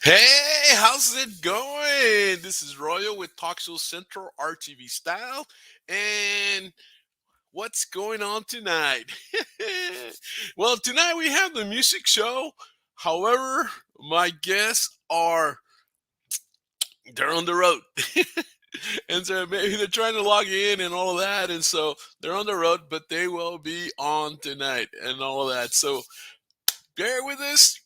Hey, how's it going? This is Royal with Talk Show Central RTV Style. And what's going on tonight? Well, tonight we have the music show. However, my guests are they're on the road. And so maybe they're trying to log in and all of that. And so they're on the road, but they will be on tonight and all of that. So bear with us.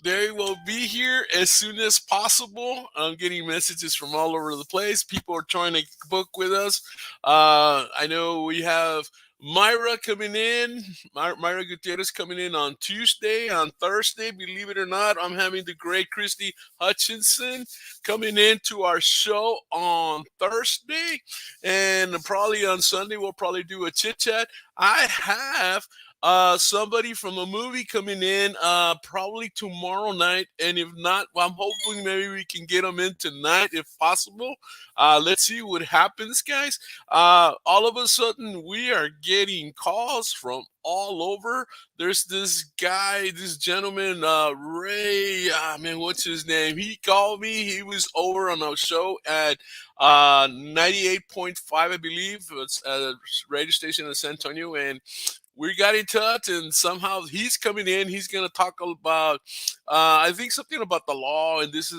They will be here as soon as possible. I'm getting messages from all over the place. People are trying to book with us. I know we have Myra coming in. Myra Gutierrez coming in on Tuesday. On Thursday, believe it or not, I'm having the great Christy Hutchinson coming into our show on Thursday, and probably on Sunday we'll probably do a chit chat. I have somebody from a movie coming in probably tomorrow night, and if not, well, I'm hoping maybe we can get them in tonight if possible. Let's see what happens, guys. All of a sudden we are getting calls from all over. There's this guy, this gentleman, Ray, man, what's his name? He called me. He was over on our show at 98.5, I believe. It's a radio station in San Antonio, and we got in touch, and somehow he's coming in. He's going to talk about, I think, something about the law and this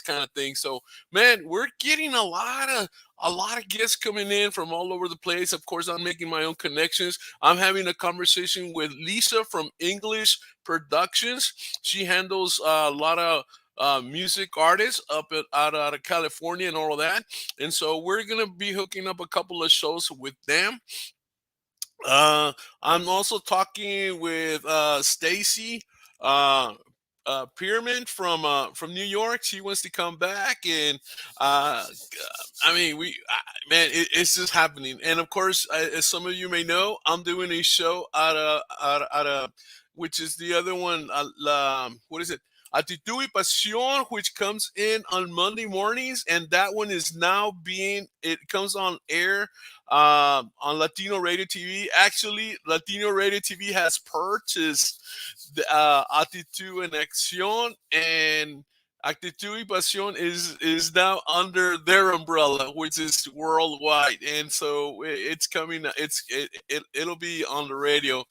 kind of thing. So, man, we're getting a lot of guests coming in from all over the place. Of course, I'm making my own connections. I'm having a conversation with Lisa from English Productions. She handles a lot of music artists out of California and all of that. And so we're gonna be hooking up a couple of shows with them. uh, I'm also talking with Stacy Pierman from New York. She wants to come back, and I mean, man, it's just happening. And of course, as some of you may know, I'm doing a show out of which is the other one. What is it? Actitud y Pasión, which comes in on Monday mornings, and that one is now it comes on air on Latino Radio TV. Actually, Latino Radio TV has purchased the Actitud en Acción, and Actitud y Pasión is now under their umbrella, which is worldwide, and so it's coming. It'll be on the radio.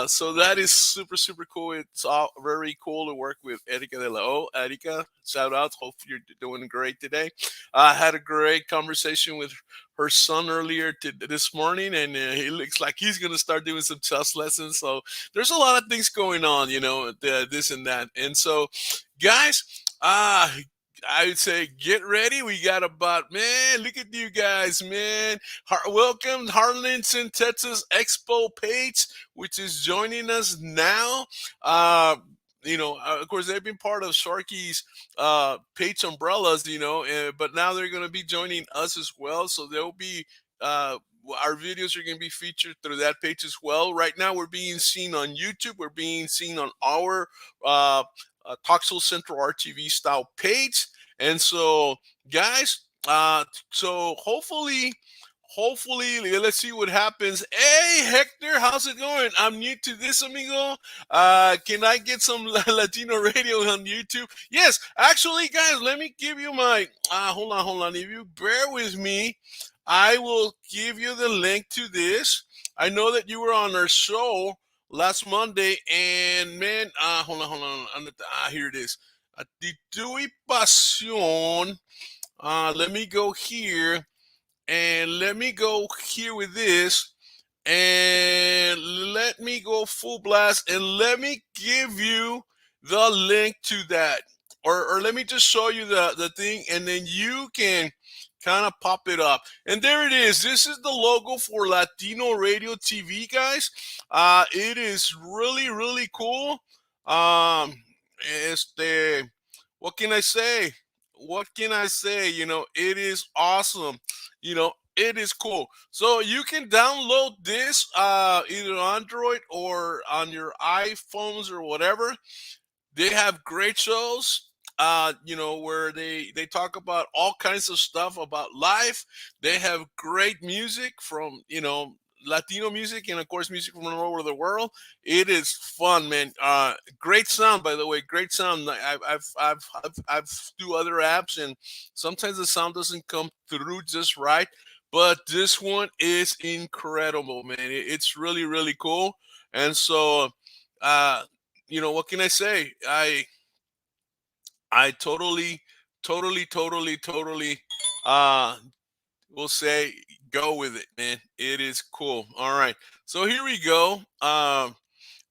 So that is super super cool. It's all very cool to work with Erika de la O. Erika, shout out. Hope you're doing great today. I had a great conversation with her son earlier this morning, and he looks like he's going to start doing some chess lessons. So there's a lot of things going on, this and that. And so, guys, I would say get ready. We got about, man, look at you guys, man. Welcome, Harlingen, Texas Expo Page, which is joining us now. Of course, they've been part of Sharky's Page umbrellas, but now they're going to be joining us as well. So they'll be, our videos are going to be featured through that page as well. Right now, we're being seen on YouTube. We're being seen on our Talk Show Central RTV style page. And so, guys, so hopefully, let's see what happens. Hey, Hector, how's it going? I'm new to this, amigo. Can I get some Latino radio on YouTube? Yes, actually, guys, let me give you my. Hold on. If you bear with me, I will give you the link to this. I know that you were on our show last Monday, and man, hold on. Here it is. Actitud y Pasión. Let me go here, and let me go here with this, and let me go full blast, and let me give you the link to that, or let me just show you the thing, and then you can kind of pop it up. And there it is. This is the logo for Latino Radio TV, guys. It is really really cool. Este, what can I say? What can I say? It is awesome. It is cool. So you can download this either on Android or on your iPhones or whatever. They have great shows, where they talk about all kinds of stuff about life. They have great music from, Latino music and of course music from all over the world. It is fun, man. Great sound, by the way. Great sound. I've do other apps, and sometimes the sound doesn't come through just right. But this one is incredible, man. It's really, really cool. And so, uh, what can I say? I totally uh will say go with it, man. It is cool. All right. So here we go.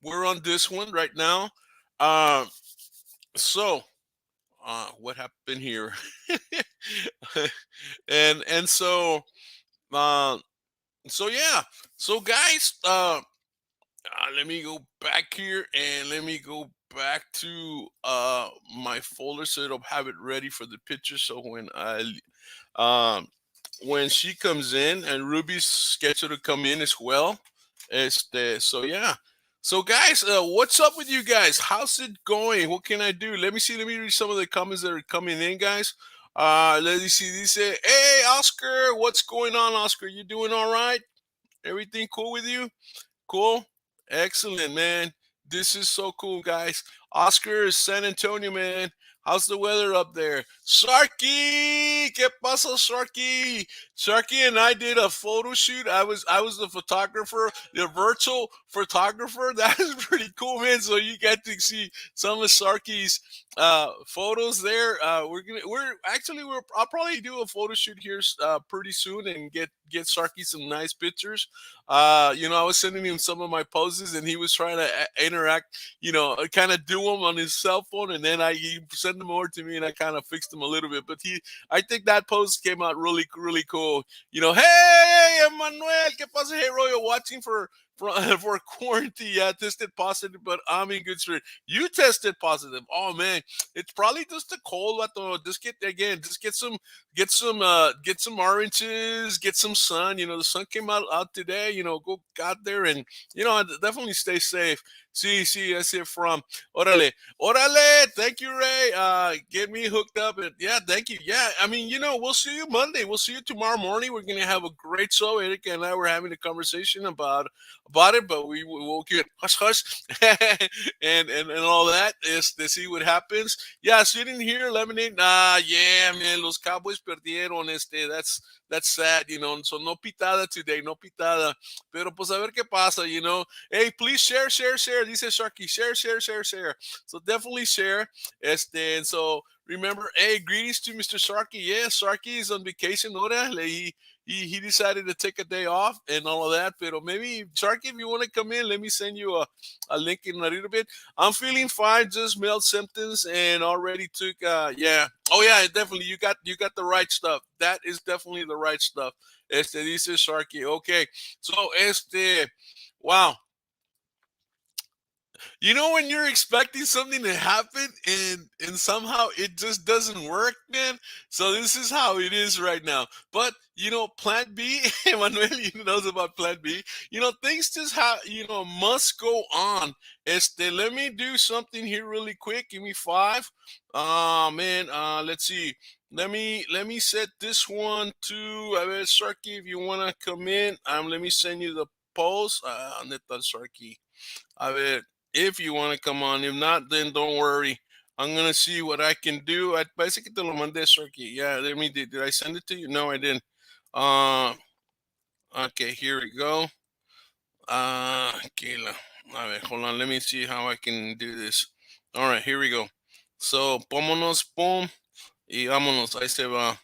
We're on this one right now. Um so what happened here? And so uh so yeah. So guys, let me go back here and let me go back to my folder so it'll have it ready for the picture. So um when she comes in and Ruby's scheduled to come in as well. So yeah. So guys, what's up with you guys? How's it going? What can I do? Let me see. Let me read some of the comments that are coming in, guys. Let me see. They say, "Hey, Oscar, what's going on, Oscar? You doing all right? Everything cool with you? Cool. Excellent, man. This is so cool, guys. Oscar is San Antonio, man. How's the weather up there? Sharky! ¿Qué pasa, Sharky? Sharky and I did a photo shoot. I was the photographer, the virtual photographer. That is pretty cool, man. So you get to see some of Sharky's photos there. I'll probably do a photo shoot here pretty soon and get Sharky some nice pictures. I was sending him some of my poses, and he was trying to interact, kind of do them on his cell phone, and then he sent them over to me, and I kind of fixed them a little bit. But I think that pose came out really, really cool. Hey, Emmanuel, ¿qué pasa? Hey, Royo, watching for for quarantine. Yeah, tested positive, but I'm in good spirit. You tested positive. Oh man, it's probably just a cold. Just get some oranges, get some sun. The sun came out today. Go out there and definitely stay safe. See, I see it from Orale. Orale, thank you, Ray. Get me hooked up, and yeah, thank you. Yeah, I mean, we'll see you Monday. We'll see you tomorrow morning. We're gonna have a great show. Eric and I were having a conversation about it, but we will get hush hush and all that is to see what happens. Yeah, sitting here, lemonade. Yeah, man, los Cowboys perdieron. That's sad. So no pitada today, no pitada. Pero pues a ver qué pasa. Hey, please share. Dice Sharky, share. So definitely share. And so remember, hey, greetings to Mr. Sharky. Yeah, Sharky is on vacation. Ahora, he decided to take a day off and all of that. But maybe Sharky, if you want to come in, let me send you a link in a little bit. I'm feeling fine, just mild symptoms, and already took yeah. Oh yeah, definitely. You got the right stuff. That is definitely the right stuff. Dice Sharky. Okay. So wow. When you're expecting something to happen and somehow it just doesn't work, man. So this is how it is right now. But Plan B, Manuel, knows about Plan B. Things just must go on. Let me do something here really quick. Give me five. Man. Let's see. Let me set this one to. I mean, Sharky, if you wanna come in, let me send you the post. Neta Sharky. A ver, if you want to come on. If not, then don't worry. I'm gonna see what I can do. Parece que te lo mandé, Sharky. Yeah, let me. Did I send it to you? No, I didn't. Uh, okay, here we go. Okay, a ver, hold on. Let me see how I can do this. All right, here we go. So, vámonos, boom, y vámonos. Ahí se va.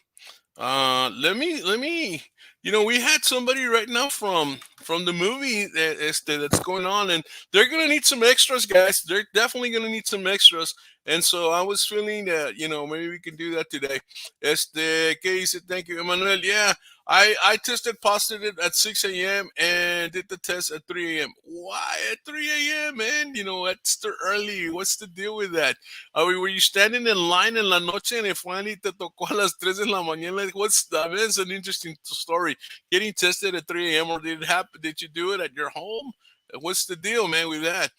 Let me. We had somebody right now from the movie that's going on, and they're gonna need some extras, guys. They're definitely gonna need some extras, and so I was feeling that maybe we can do that today. ¿Qué dice? Thank you, Emmanuel. Yeah, I tested positive at 6 a.m. and did the test at 3 a.m. Why at 3 a.m., man? It's too early. What's the deal with that? Were you standing in line en la noche and finally te tocó a las 3 de la mañana? I mean, it's an interesting story. Getting tested at 3 a.m. or did it happen? Did you do it at your home? What's the deal, man, with that?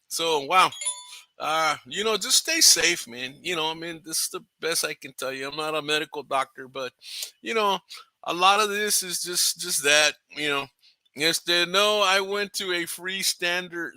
So wow. Just stay safe, man. I mean, this is the best I can tell you. I'm not a medical doctor, but you know, a lot of this is just that, you know. Instead, no, I went to a free standing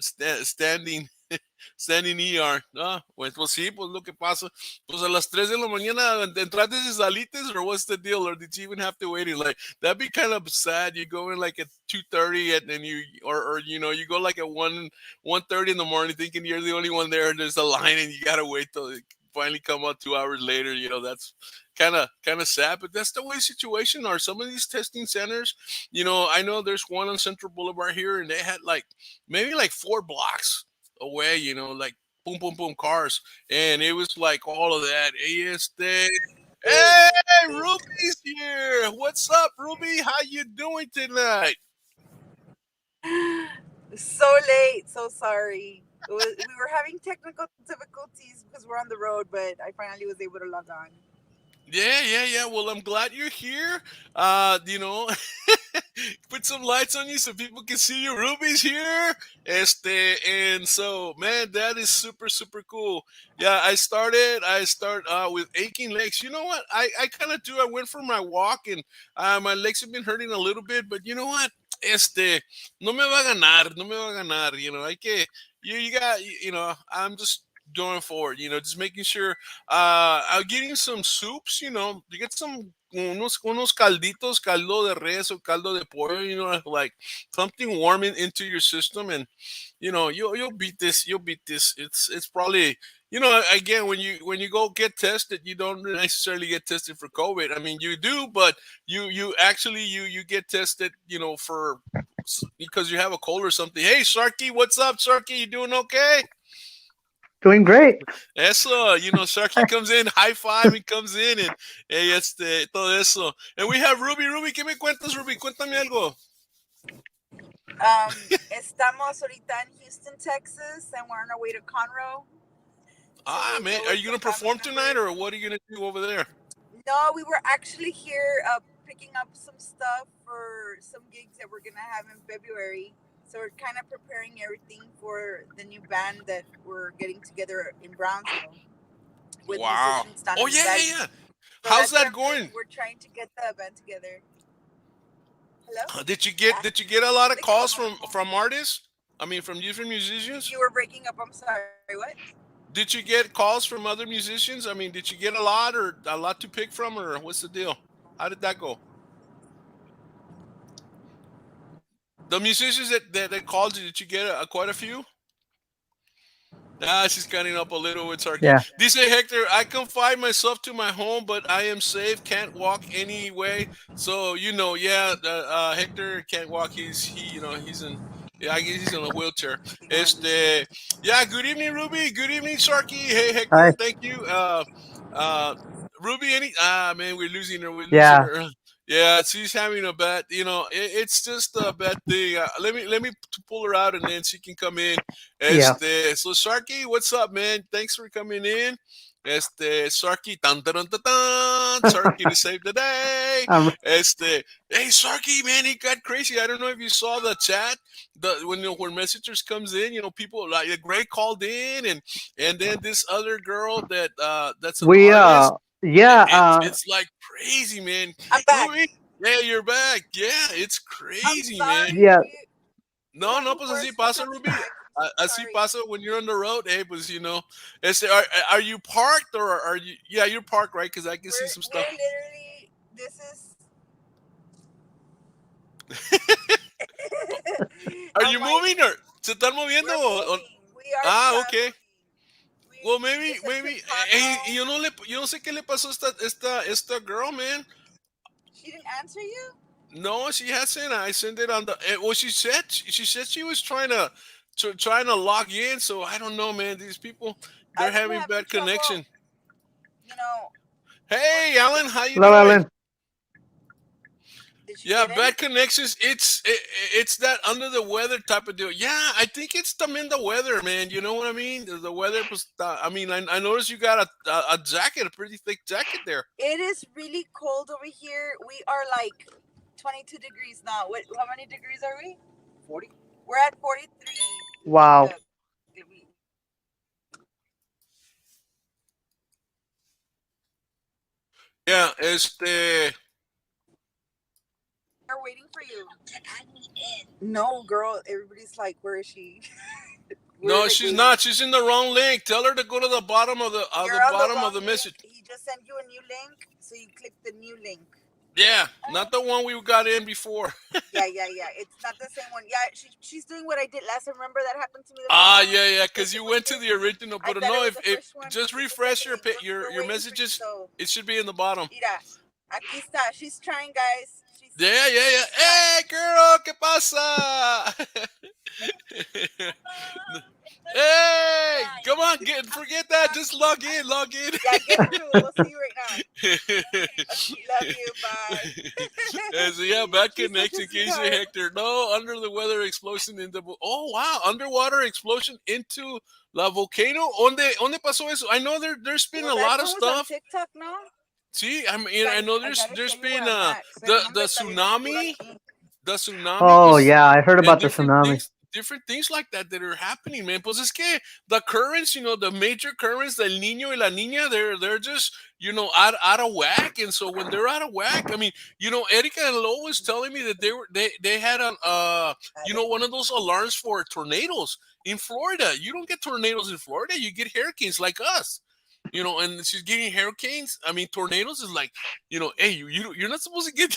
standing ER. No, pues sí, pues lo que pasa. Pues a las 3 de la mañana, ¿entraste y salites, or what's the deal? Or did you even have to wait? Like, that'd be kind of sad. You go in like at 2:30 and then or you know, you go like at 1:30 in the morning thinking you're the only one there and there's a line and you gotta wait till it finally come out 2 hours later. You know, that's kind of sad, but that's the way the situation are. Some of these testing centers, you know, I know there's one on Central Boulevard here, and they had like maybe like 4 blocks away, you know, like boom, boom, boom cars, and it was like all of that. Hey, Ruby's here. What's up, Ruby? How you doing tonight? So late, so sorry. We were having technical difficulties because we're on the road, but I finally was able to log on. Yeah, yeah, yeah. Well, I'm glad you're here. You know, put some lights on you so people can see you. Ruby's here. And so, man, that is super, super cool. Yeah, I start with aching legs. You know what? I kind of do. I went for my walk and my legs have been hurting a little bit, but you know what? No me va a ganar, no me va a ganar. You know, you got, you know, I'm just going forward, you know, just making sure I'm getting some soups, you know, you get some unos calditos, caldo de res or caldo de pollo, you know, like something warm into your system, and you know you'll beat this. You'll beat this. It's probably, you know, again, when you go get tested, you don't necessarily get tested for COVID. I mean, you do, but you actually you get tested, you know, for because you have a cold or something. Hey, Sharky, what's up, Sharky? You doing okay? Doing great. Eso, you know, Sharky comes in, high five, he comes in, and todo eso. And we have Ruby. Ruby, ¿qué me cuentas, Ruby? Cuéntame algo. Estamos ahorita in Houston, Texas, and we're on our way to Conroe Ah, to man, go are with you some gonna family perform tonight, members. or what are you gonna do over there? No, we were actually here picking up some stuff for some gigs that we're gonna have in February. So we're kind of preparing everything for the new band that we're getting together in Brownsville with Wow. musicians down Oh in the yeah, yeah, valley. yeah. So How's that's what that I'm doing. going? We're trying to get the band together. Hello? Yeah. Did you get a lot of They called calls on the phone. from artists? I mean, from different musicians? You were breaking up. I'm sorry. What? Did you get calls from other musicians? I mean, did you get a lot to pick from, or what's the deal? How did that go? The musicians that called you, did you get quite a few? Ah, she's cutting up a little with Sarky. Yeah. Dice Hector, I confine myself to my home, but I am safe. Can't walk anyway. So you know, yeah, Hector can't walk. You know, he's in. Yeah, I guess he's in a wheelchair. Yeah. Good evening, Ruby. Good evening, Sharky. Hey, Hi. Hector. Thank you. Uh, Ruby. Man, we're losing her. We're losing Yeah. her. Yeah, she's having a bad. You know, it's just a bad thing. Let me pull her out, and then she can come in. Yeah. So Sharky, what's up, man? Thanks for coming in. Sharky, tan tan tan tan, Sharky to save the day. Um. Hey Sharky, man, he got crazy. I don't know if you saw the chat. When when messengers comes in, you know, people like Gray called in, and then this other girl that's an We. artist. Yeah. It's like crazy, man. I'm back. Ruby, yeah, you're back. Yeah, it's I'm crazy, man. sorry. yeah. We No, have no, the pues así worst pasa, reception Ruby. here. I'm so Así sorry. pasa when you're on the road. Hey, pues you know, are you parked or are you? Yeah, you're parked, right? Because I can see some We're stuff. literally. This is. Are I'm you like, moving or se están moviendo? we're moving. We are Okay. traveling. Well, We just went to maybe. Hey, Conroe. yo no sé qué le pasó a esta girl, man. She didn't answer you. No, she hasn't. I sent it on the. Well, she said she was trying to log in. So I don't know, man. These people, they're I've been having having bad trouble. connection. You know, Hey, working Alan, with. how you Hello, doing? Alan. Did she Yeah, get in? bad connections. It's that under the weather type of deal. Yeah, I think it's the weather, man. You know what I mean? The weather. I mean, I noticed you got a jacket, a pretty thick jacket there. It is really cold over here. We are like 22 degrees now. What? How many degrees are we? 40. We're at 43. Wow. Look, Yeah, We're waiting for you to add me in. No, girl. Everybody's like, "Where is she?" We're No, like she's waiting. not. She's in the wrong link. Tell her to go to the bottom of You're the on the bottom of wrong the link. message. He just sent you a new link, so you click the new link. Yeah, not the one we got in before. Yeah, yeah, yeah. It's not the same one. Yeah, she's doing what I did last time. Remember that happened to me the first Ah, time when yeah, she yeah, was because clicking you with went to you? the original. I But thought it no, was the if first one. just It's the refresh second. your We're waiting for you. messages, So, it should be in the bottom. mira, aquí está. She's trying, guys. Yeah, yeah, yeah. She's trying. Hey, girl, ¿qué pasa? Hey, come on, forget that. Just log in, log in. Yeah, get through. We'll see you right now. Okay, love you. Bye. So yeah, bad She's such a connection, Casey sweetheart. Hector. No, under the weather explosion in the. Oh wow, underwater explosion into la volcano. ¿Dónde pasó eso? I know there's been Well, a that lot of one was on stuff. TikTok, no? See, I mean, I know I gotta there's show you where been I'm at. No the me salieron pura tsunami, ink. the tsunami Oh was yeah, I heard and about the tsunami. different things like that that are happening, man. Pues es que the currents, the major currents, the El Niño y la Niña, they're just out of whack, and so when they're out of whack, I mean, Erika and Lo was telling me that they had an one of those alarms for tornadoes in Florida. You don't get tornadoes in Florida, you get hurricanes like us. And she's getting hurricanes. I mean, tornadoes is like, hey, you're not supposed to get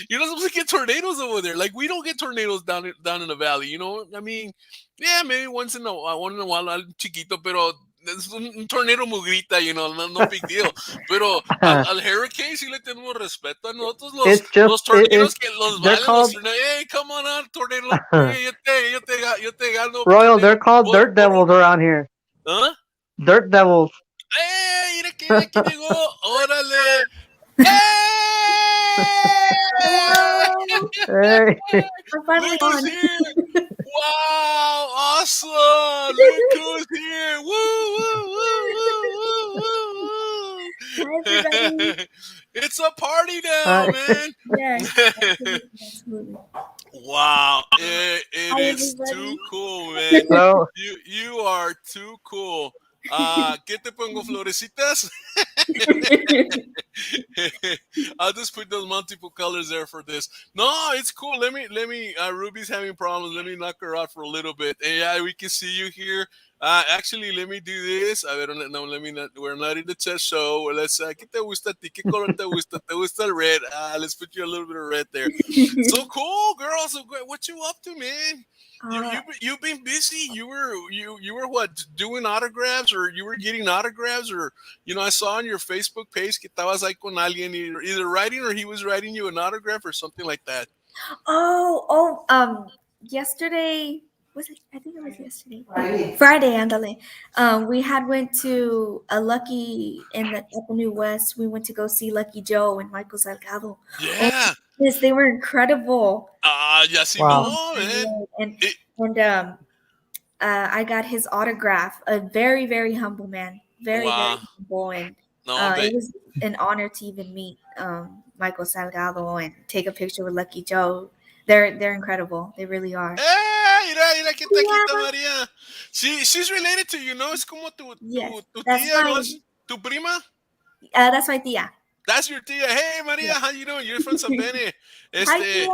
you're not supposed to get tornadoes over there. Like we don't get tornadoes down in the valley. I mean, yeah, maybe once in a while, chiquito, pero es un tornado mugrita, no big deal. Pero al hurricane sí le tenemos respeto a nosotros It's just los tornadoes que los they're valen los called tornadoos. Hey, come on out, tornado. Yo te gano, Royal. They're called dirt por devils un, around here. ¿ah? Dirt devils. Mira quién llegó. Órale. ¡Hey! Hello. Hey, I'm finally Look who's on. here! Wow! Awesome! Look who's here! Woo! Woo! Woo! Woo! Woo! Hi, Woo! everybody. It's a party now, hi. man! Yes, absolutely, absolutely. Wow! It Hi, is too everybody. cool, man. Hello. You are too cool. ¿Qué te pongo, florecitas? I'll just put those multiple colors there for this. No, it's cool. Let me. Ruby's having problems. Let me knock her out for a little bit. And yeah, we can see you here. Actually, let me do this. A ver, no, let me not. We're not in the test show. Well, let's. ¿Qué te gusta a ti? ¿Qué color te gusta? ¿Te gusta el red? Let's put you a little bit of red there. So cool, girl. So great. What you up to, man? You uh, you you've been busy. You were what, doing autographs, or you were getting autographs, or I saw on your Facebook page que estabas ahí con alguien, either writing or he was writing you an autograph or something like that. yesterday was it? I think it was yesterday. Friday, andale. We had went to a Lucky in the Upper New West. We went to go see Lucky Joe and Michael Salgado. Oh, Yeah. yes, they were incredible. Ya sí, Wow. no, man. And It, and I got his autograph. A very, very humble man. Very, very wow. humble. And No, but it was an honor to even meet Michael Salgado and take a picture with Lucky Joe. They're incredible. They really are. mira qué taquita Yeah. María. She's related to you, ¿no? Es como Yes. tu That's tía, ¿no? my Es tu prima. that's my tia. That's your tía. Hey, María, Yeah. how you doing? You're from San Bene. Hi, Este, tia.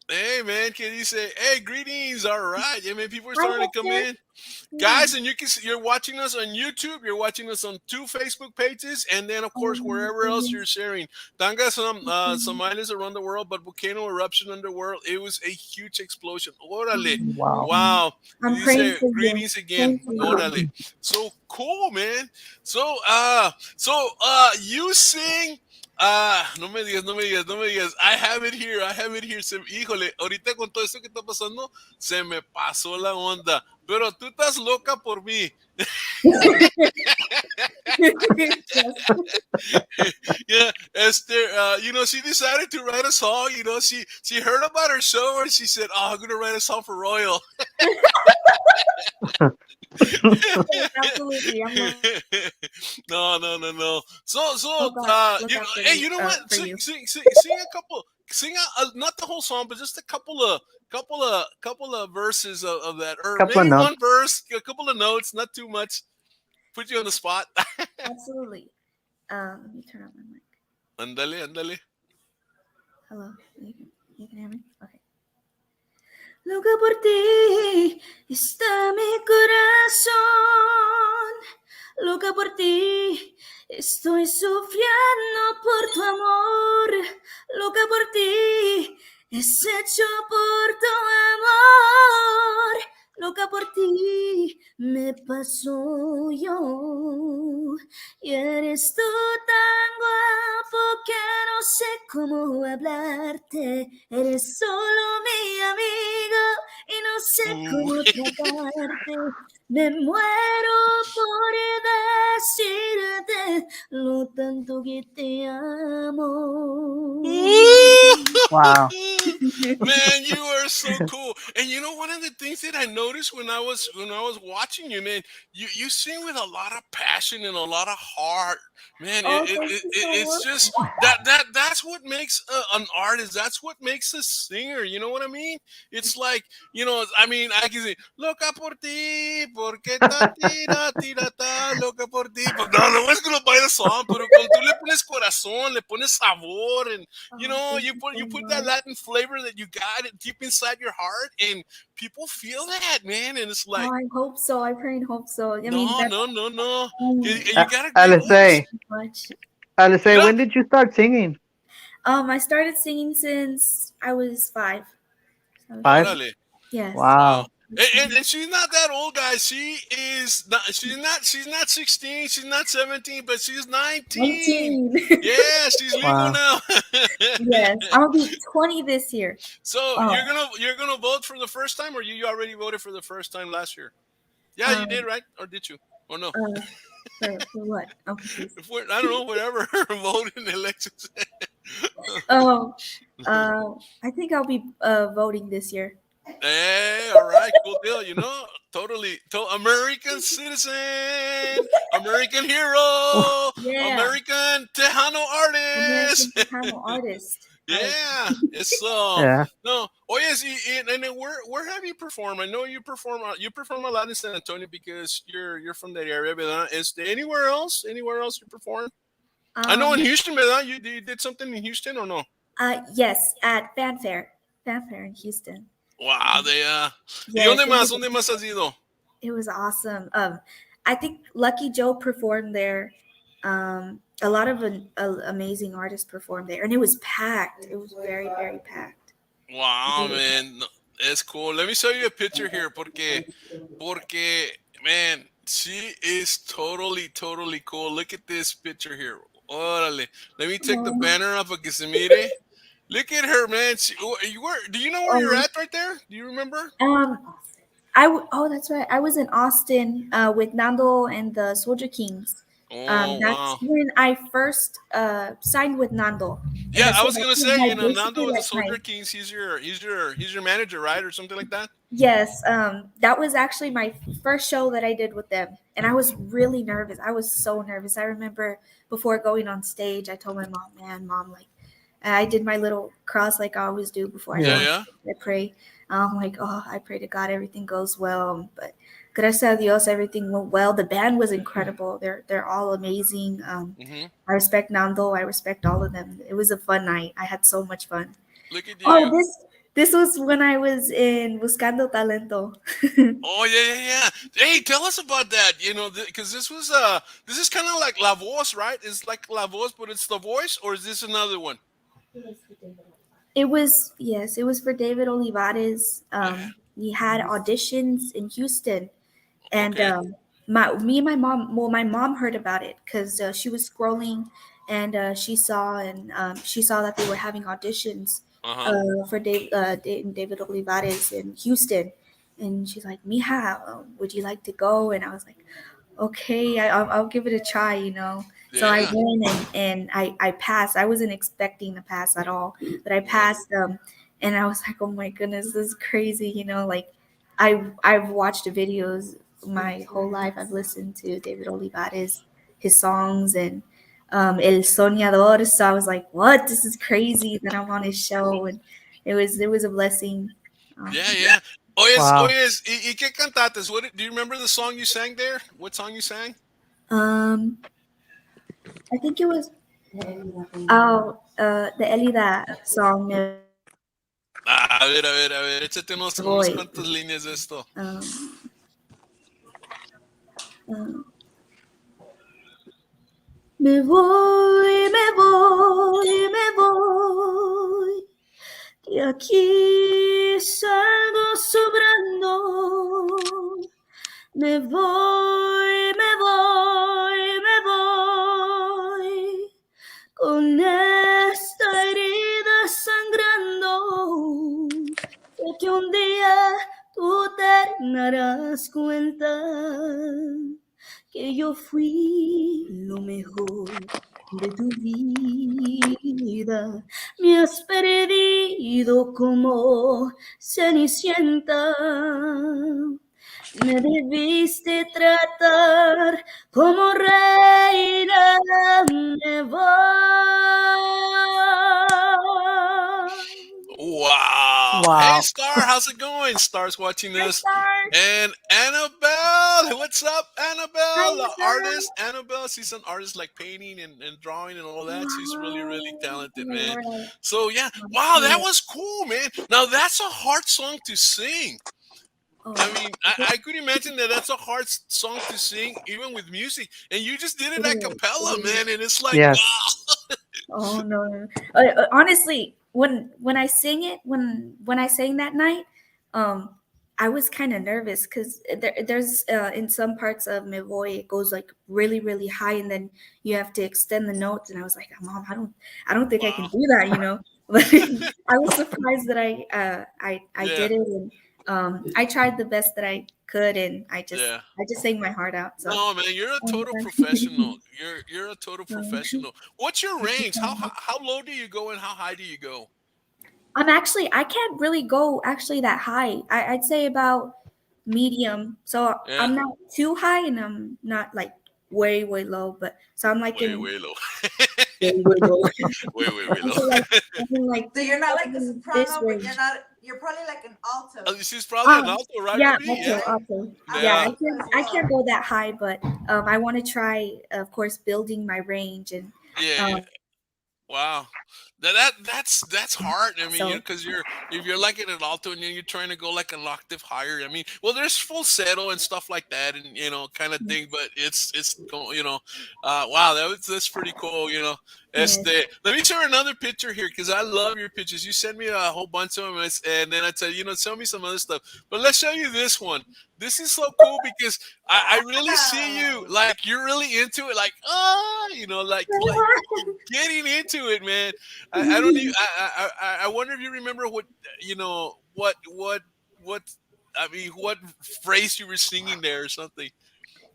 hey, man, ¿qué dice? Hey, greetings. All right. Yeah, man, people are Hi, starting to come Hector. in. Yeah. Guys, and you're watching us on YouTube, you're watching us on 2 Facebook pages, and then of course wherever else Mhm. you're sharing. Tanga some islands around the world, but volcano eruption underworld, it was a huge explosion. Orale. Wow. Wow. I'm You praying say for you. greetings again. Praying for Orale. you. So cool, man. You sing. No me digas, no me digas, no me digas. I have it here, I have it here. Híjole, ahorita con todo esto que está pasando, se me pasó la onda. Pero tú estás loca por mí. Yes. Yeah, Esther, she decided to write a song. She heard about our show and she said, "Oh, I'm gonna write a song for Royal." Yes, absolutely. I'm not. No, no, no, no. Look out Hey, you know what? for you. Sing a couple, not the whole song, but just a couple of verses of that, or Couple of maybe notes. one verse, a couple of notes, not too much. Put you on the spot. Absolutely. Let me turn on my mic. Ándale, ándale. Hello. You can hear me? Okay. Loca por ti está mi corazón. Loca por ti estoy sufriendo por tu amor. Loca por ti es hecho por tu amor. Loca por ti me pasó yo. Y eres tú tan guapo que no sé cómo hablarte. Eres solo mi amigo y no sé Ooh. cómo tratarte. Me muero por decirte lo tanto que te amo. Wow. Man, you are so cool. And you know, one of the things that I noticed when I was watching you, man, you sing with a lot of passion and a lot of heart. Man, Oh, thank you so it's much. just that's what makes an artist. That's what makes a singer. You know what I mean? It's like, I mean, I can say loca por ti, porque ta tira tira ta loca por ti. But no one's gonna buy the song. Pero cuando tú le pones corazón, le pones sabor, and Oh, thank you you put so you put that much. Latin flavor that you got it deep inside your heart, and people feel that, man. And it's Oh, like, I hope so. I pray and hope so. I mean, no, that's no, no, no. um, You got a great voice. Alizé, much. Alizé, Yeah. when did you start singing? I started singing since I was 5. So, 5? Órale. yes. Wow. Wow. And she's not that old, guys. She is not. She's not 16. She's not 17, but she's 19. 19. Yeah, she's legal Wow. now. Yes. I'll be 20 this year. So Oh, you're gonna vote for the first time, or you already voted for the first time last year? Yeah, you did, um, right? Or did you? Or no? uh, for what? I'm confused. I don't know, whatever. Vote in the elections. Oh, I think I'll be voting this year. Hey, all right, cool deal. Totally. American citizen, American hero, Yeah, American Tejano artist. American Tejano artist. Like, Yeah, it's Yeah. no. Oh yes, and then where have you performed? I know you perform a lot in San Antonio because you're from that area. But is there anywhere else? Anywhere else you perform? I know in um, Houston, but you did something in Houston or no? yes, at Fanfare in Houston. Wow, ¿Y Yes, it was dónde más has ido? it was awesome. I think Lucky Joe performed there. A lot of amazing artists performed there, and it was packed. It was very, very packed. Wow, Really packed. man, no, it's cool. Let me show you a picture here, porque, man, she is totally, totally cool. Look at this picture here. Órale. Let me take the Um, banner up para que se mire. Look at her, man. Do you know where you're um, at right there? Do you remember? um, oh, that's right. I was in Austin with Nando and the Soldier Kings. Oh, That's wow. when I first signed with Nando, and Yeah, that's I when was I gonna was say, like Nando basically with the like Soldier my Kings. He's your manager, right, or something like that. yes. That was actually my first show that I did with them, and I was really nervous. I was so nervous. I remember before going on stage, I told my mom, "Man, mom, like." I did my little cross like I always do before I go Yeah, Yeah. on yeah. stage. I pray. I'm like, oh, I pray to God everything goes well. But gracias a Dios, everything went well. The band was incredible. They're all amazing. Hmm. I respect Nando. I respect all of them. It was a fun night. I had so much fun. Look at Oh, you. this was when I was in Buscando Talento. Oh yeah, yeah, yeah. Hey, tell us about that. Because this is kind of like La Voz, right? It's like La Voz, but it's The Voice, or is this another one? It was yes, it was for David Olivares. We had auditions in Houston, and Okay. my me and my mom. Well, my mom heard about it because she was scrolling, and she saw that they were having auditions Uh huh. for David Olivares in Houston, and she's like, "Mija, would you like to go?" And I was like, okay, I'll give it a try, you know. So I Yeah. went and I passed. I wasn't expecting to pass at all, but I Yeah. passed and I was like, oh my goodness, this is crazy, you know, like I've watched the videos my whole life. I've listened to David Olivares, his songs and El Soñador. So I was like, what? This is crazy that I'm on his show and it was a blessing. Yeah. Yeah. Yeah. Oh yes. Oh Wow. yes. ¿Y qué cantates? Do you remember the song you sang there? What song you sang? Um I think it was. Oh, the Elida song Me Voy. A ver, échate unos Um, cuantas líneas de esto. me voy, me voy, me voy. Y aquí salgo sobrando. Me voy, me voy, me voy. Con esta herida sangrando. Sé que un día tú te darás cuenta que yo fui lo mejor de tu vida. Me has perdido como cenicienta. Me debiste tratar como reina. Me voy. Wow. Hey, Wow. Star, how's it going? Star's watching Hi, us. stars. And Annabelle, what's up, Hi, Annabelle? The Isabel. artist, Annabelle. She's an artist like painting and drawing and all that. She's really, Wow. really Oh talented, my man. lord. So, yeah, I love wow, that it. was cool, man. Now, that's a hard song to sing. Oh, I mean, I could imagine that that's a hard song to sing, even with music. And you just did it it a is. cappella, It is. man. And it's like, Yes. wow. Oh no, no. Honestly, when I sing it, when I sang that night, um, I was kind of nervous because there's in some parts of Me Voy it goes like really really high, and then you have to extend the notes, and I was like, Mom, I don't think I can Wow. do that, you know. But I was surprised that I Yeah. did it, and I tried the best that I could, and Yeah. I just sang my heart out. So. No, man, you're a um, total professional. You're a total professional. What's your Thank you range? so much. How low do you go and how high do you go? I can't really go actually that high. I'd say about medium. So Yeah, I'm not too high and I'm not like way, way low, but so I'm like way in way low, way, way low. way I'm low. like, I'm like So you're not like a this soprano, but range. you're probably like an alto, She's probably an Um, alto, right, yeah, baby? Yeah, alto, right? alto. I'm an Yeah, yeah. alto as I can't well. go that high, but I want to try, of course, building my range and Yeah, um, wow, that's hard. I mean, so because you're if you're like in an alto and then you're trying to go like an octave higher. I mean, well, there's falsetto and stuff like that, and kind of thing. But wow, that's pretty cool. yeah, Let me share another picture here because I love your pictures. You send me a whole bunch of them, and then I tell you, send me some other stuff. But let's show you this one. This is so cool because I really see you Wow. like you're really into it, like like getting into it, man. I don't even. I wonder if you remember what I mean what phrase you were singing there or something.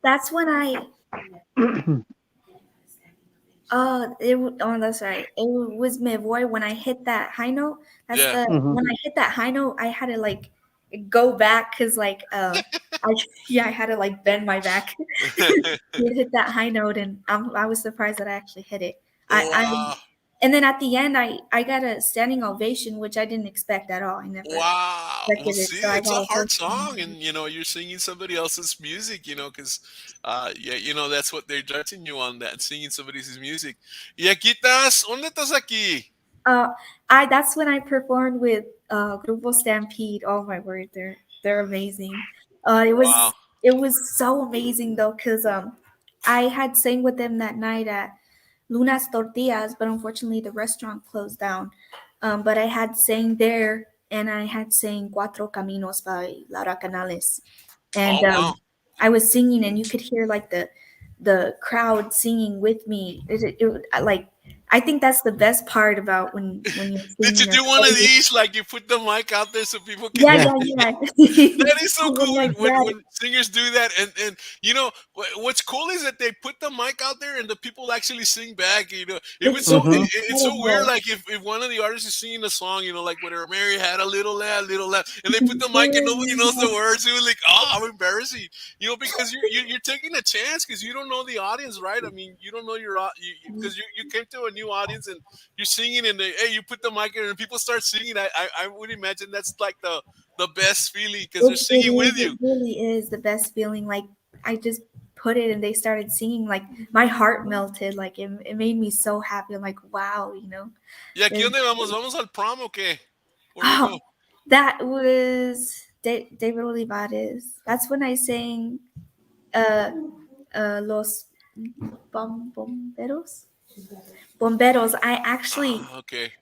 that's when I oh, that's right. It was my voice when I hit that high note. That's Yeah. the Mhm. when I hit that high note, I had to like go back because I yeah, I had to like bend my back to hit that high note, and I was surprised that I actually hit it. I Wow. and then at the end, I got a standing ovation, which I didn't expect at all. I never Wow. Well, expected it, see, so I it's a got a whole hard standing song, and ovation. you're singing somebody else's music, because, yeah, that's what they're judging you on, that singing somebody else's music. Y aquí estás. ¿Dónde estás aquí? Uh, I that's when I performed with Grupo Stampede. Oh my word, they're amazing. Wow. It was so amazing though, cause I had sang with them that night at Luna's Tortillas, but unfortunately the restaurant closed down. But I had sang there, and I had sang Cuatro Caminos by Laura Canales, and Oh wow. I was singing, and you could hear like the crowd singing with me. Like I think that's the best part about when you're Did you singing or do one of playing. these? Like you put the mic out there so people can Yeah, hear. Yeah. yeah, yeah. That is I so would cool like when, that. when singers do that, and what's cool is that they put the mic out there and the people actually sing back. It was It's so so Mhm. it's so weird. incredible. Like if one of the artists is singing a song, like whatever, Mary had a little laugh, and they put the mic and nobody knows the words. It was like, oh, I'm embarrassing, because you're taking a chance because you don't know the audience, right? I mean, you don't know your because you came to a new audience and you're singing and hey, you put the mic in and people start singing. I would imagine that's like the best feeling because they're It singing with is. you. It really is the best feeling. Like I just put it and they started singing, like my heart melted. Like it made me so happy. I'm like, wow, you know. ¿Y aquí It, dónde vamos? ¿Vamos al prom o qué? Where we oh, go? that was David Olivares. That's when I sang uh Los Bomberos. Bomberos. I actually Ah, okay.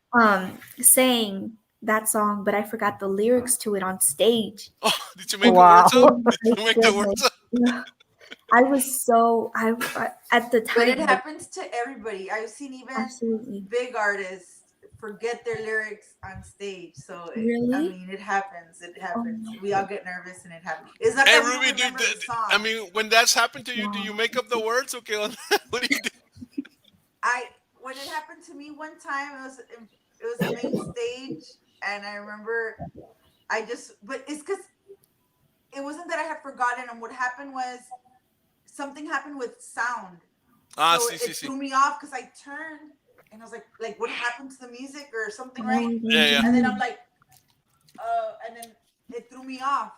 sang that song, but I forgot the lyrics to it on stage. Oh, did you make the Wow. words up? Oh Did my you make the goodness. words up? I was so at the But it time, like, happens to everybody. I've seen even absolutely. big artists forget their lyrics on stage. So I Really? mean, it happens. It Oh happens. my We all get nervous, and it happens. It's not Hey, that we don't Ruby, remember the I song. mean, when that's happened to you, do god. you make up the words? Okay, what do you do? I when it happened to me one time, it was a main stage, and I remember but it's because it wasn't that I had forgotten. And what happened was something happened with sound, Ah, so sí, sí, it sí. threw me off because I turned and I was like, what happened to the music or something, Oh right? my Yeah, yeah. And then I'm like, and then it threw me off.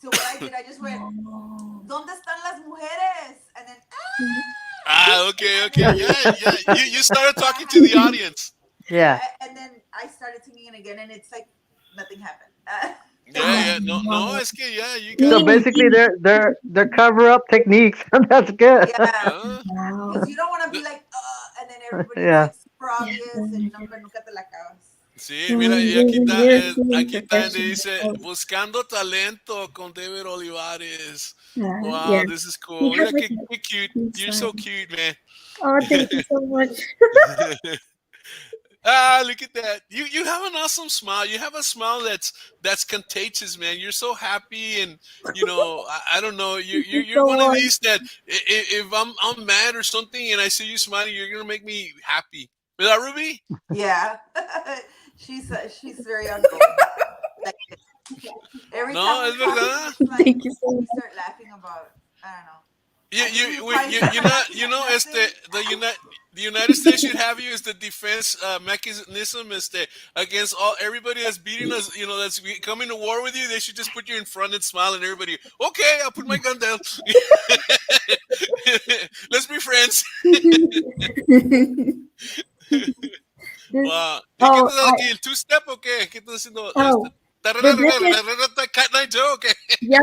So what I did, I just went, god. ¿Dónde están las mujeres? And then, Ah, okay, and okay. then, Yeah, yeah. You started so I talking had to the to, audience. Yeah. and then I started singing again, and it's like nothing happened. Yeah, Oh yeah. No, no, no. es que yeah, you So gotta. Seeing, basically, they're cover up techniques. That's good. Yeah, because wow. you don't want to be The- like, and then everybody's Yeah. like super obvious, Oh and my nunca, god. nunca te la acabas. sí, No, mira, y we're feeling aquí está, professional. dice, Oh, buscando talento con David Olivares. yeah. Wow, this is He cool. has Mira, like a qué cute. cute You're so smile. cute, man. Oh, thank you so much. Ah, look at that. You have an awesome smile. You have a smile that's contagious, man. You're so happy, and I don't know. Thank you You're so one of much. these that if I'm mad or something and I see you smiling, you're gonna make me happy. Is that Ruby? Yeah, she's very outgoing. Like every time No, we're es talking, verdad. it's like Thank you so we much. start laughing about, I don't know. I think we probably You start know, laughing at este, nothing. the United States should have you as the defense mechanism, against everybody that's beating us. That's coming to war with you. They should just put you in front and smile, and everybody. Okay, I'll put my gun down. Let's be friends. Wow. ¿Y qué Oh, estás aquí? ¿El two-step o qué? ¿Qué estás haciendo? oh, Rebecca. Cat Night Joe, okay. Yeah,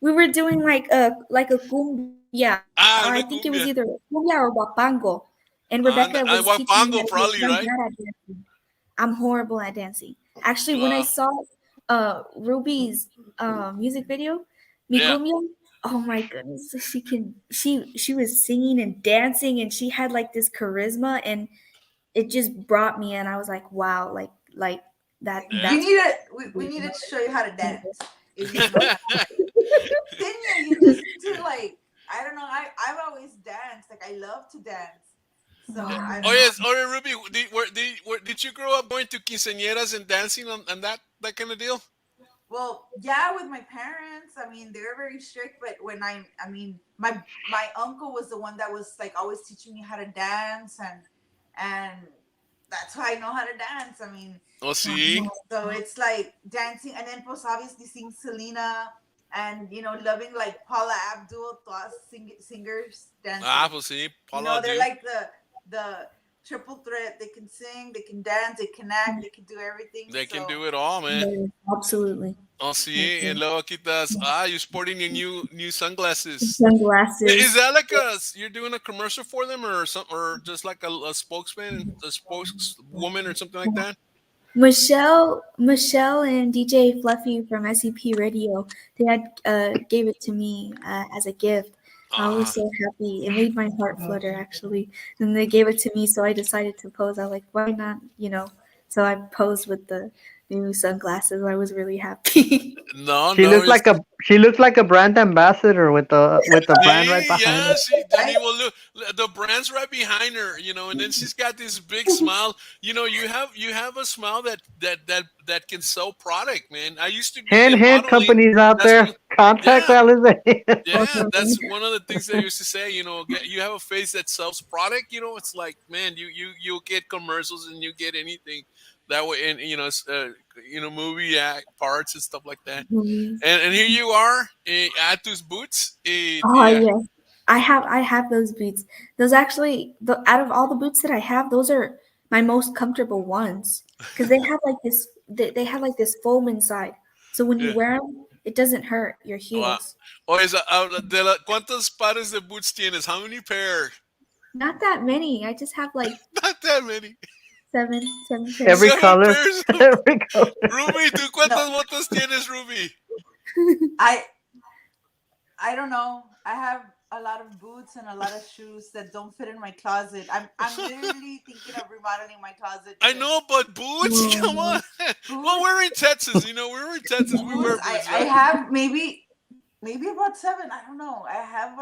we were doing like a cumbia, or I think it was Ah, una either cumbia. cumbia or guapango, and Rebecca And was teaching me how to Wapango, do it. 'Cause probably, I'm right? bad at dancing. I'm horrible at dancing. Actually, when I Wow. saw Ruby's music video, Yeah. Migumio, oh my goodness, she was singing and dancing, and she had like this charisma, and it just brought me in. I was like, wow, like You Yeah. need to we need to show you how to dance if you don't know. Continue. You just need to like, I don't know. I've always danced. Like I love to dance. So I Oh don't know. yes, oh Ruby, did you grow up going to quinceañeras and dancing on that kind of deal? Well, yeah, with my parents. I mean, they're very strict, but when I mean, my uncle was the one that was like always teaching me how to dance, and that's why I know how to dance. I mean, Oh, sí. so it's like dancing, and then pues obviously sing Selena, and loving like Paula Abdul, todas singers Ah, dancing. pues sí, You Paula know, they're do. like the triple threat. They can sing, they can dance, they can act, they can do everything. They can So do it all, man. yes, absolutely. Oh, sí, and Okay. luego quitas. Ah, you're sporting your new sunglasses. Is Sunglasses. that like you're doing a commercial for them or something, or just like a spokesman, a spokeswoman, or something like that? Michelle and DJ Fluffy from SCP Radio, they had gave it to me as a gift. I was Ah, so happy. It made my heart flutter actually. And they gave it to me, so I decided to pose. I was like, why not? So I posed with the new sunglasses. I was really happy. no, She no, looks like a brand ambassador with the brand right see, behind yeah, her. she. I I mean, well, look, the brand's right behind her, and then she's got this big smile. You have a smile that can sell product, man. I used to be Hint, in hint, modeling. companies out That's one. there, contact Yeah, Alizé. yeah, that's one of the things that I used to say. You have a face that sells product. It's like, man, you get commercials and you get anything that way, and movie act parts and stuff like that. Mhm. And here you are, at those boots. Oh Yeah, yes. I have those boots. Those actually, out of all the boots that I have, those are my most comfortable ones because they have like this. They have like this foam inside, so when you Yeah. wear them, it doesn't hurt your Wow. heels. O esa, ¿cuántos pares de boots tienes? How many pair? Not that many. I just have like Not that many. seven Every pairs. Seven color. pairs. Every color. Ruby, ¿tú No, cuántas botas tienes, Ruby? I I don't know. I have a lot of boots and a lot of shoes that don't fit in my closet. I'm literally thinking of remodeling my closet I because know, but boots? Come on. Whoa. Well, boots we're in Texas. You know, we're in Texas. We boots wear I boots, I right? have maybe about seven. I don't know. I have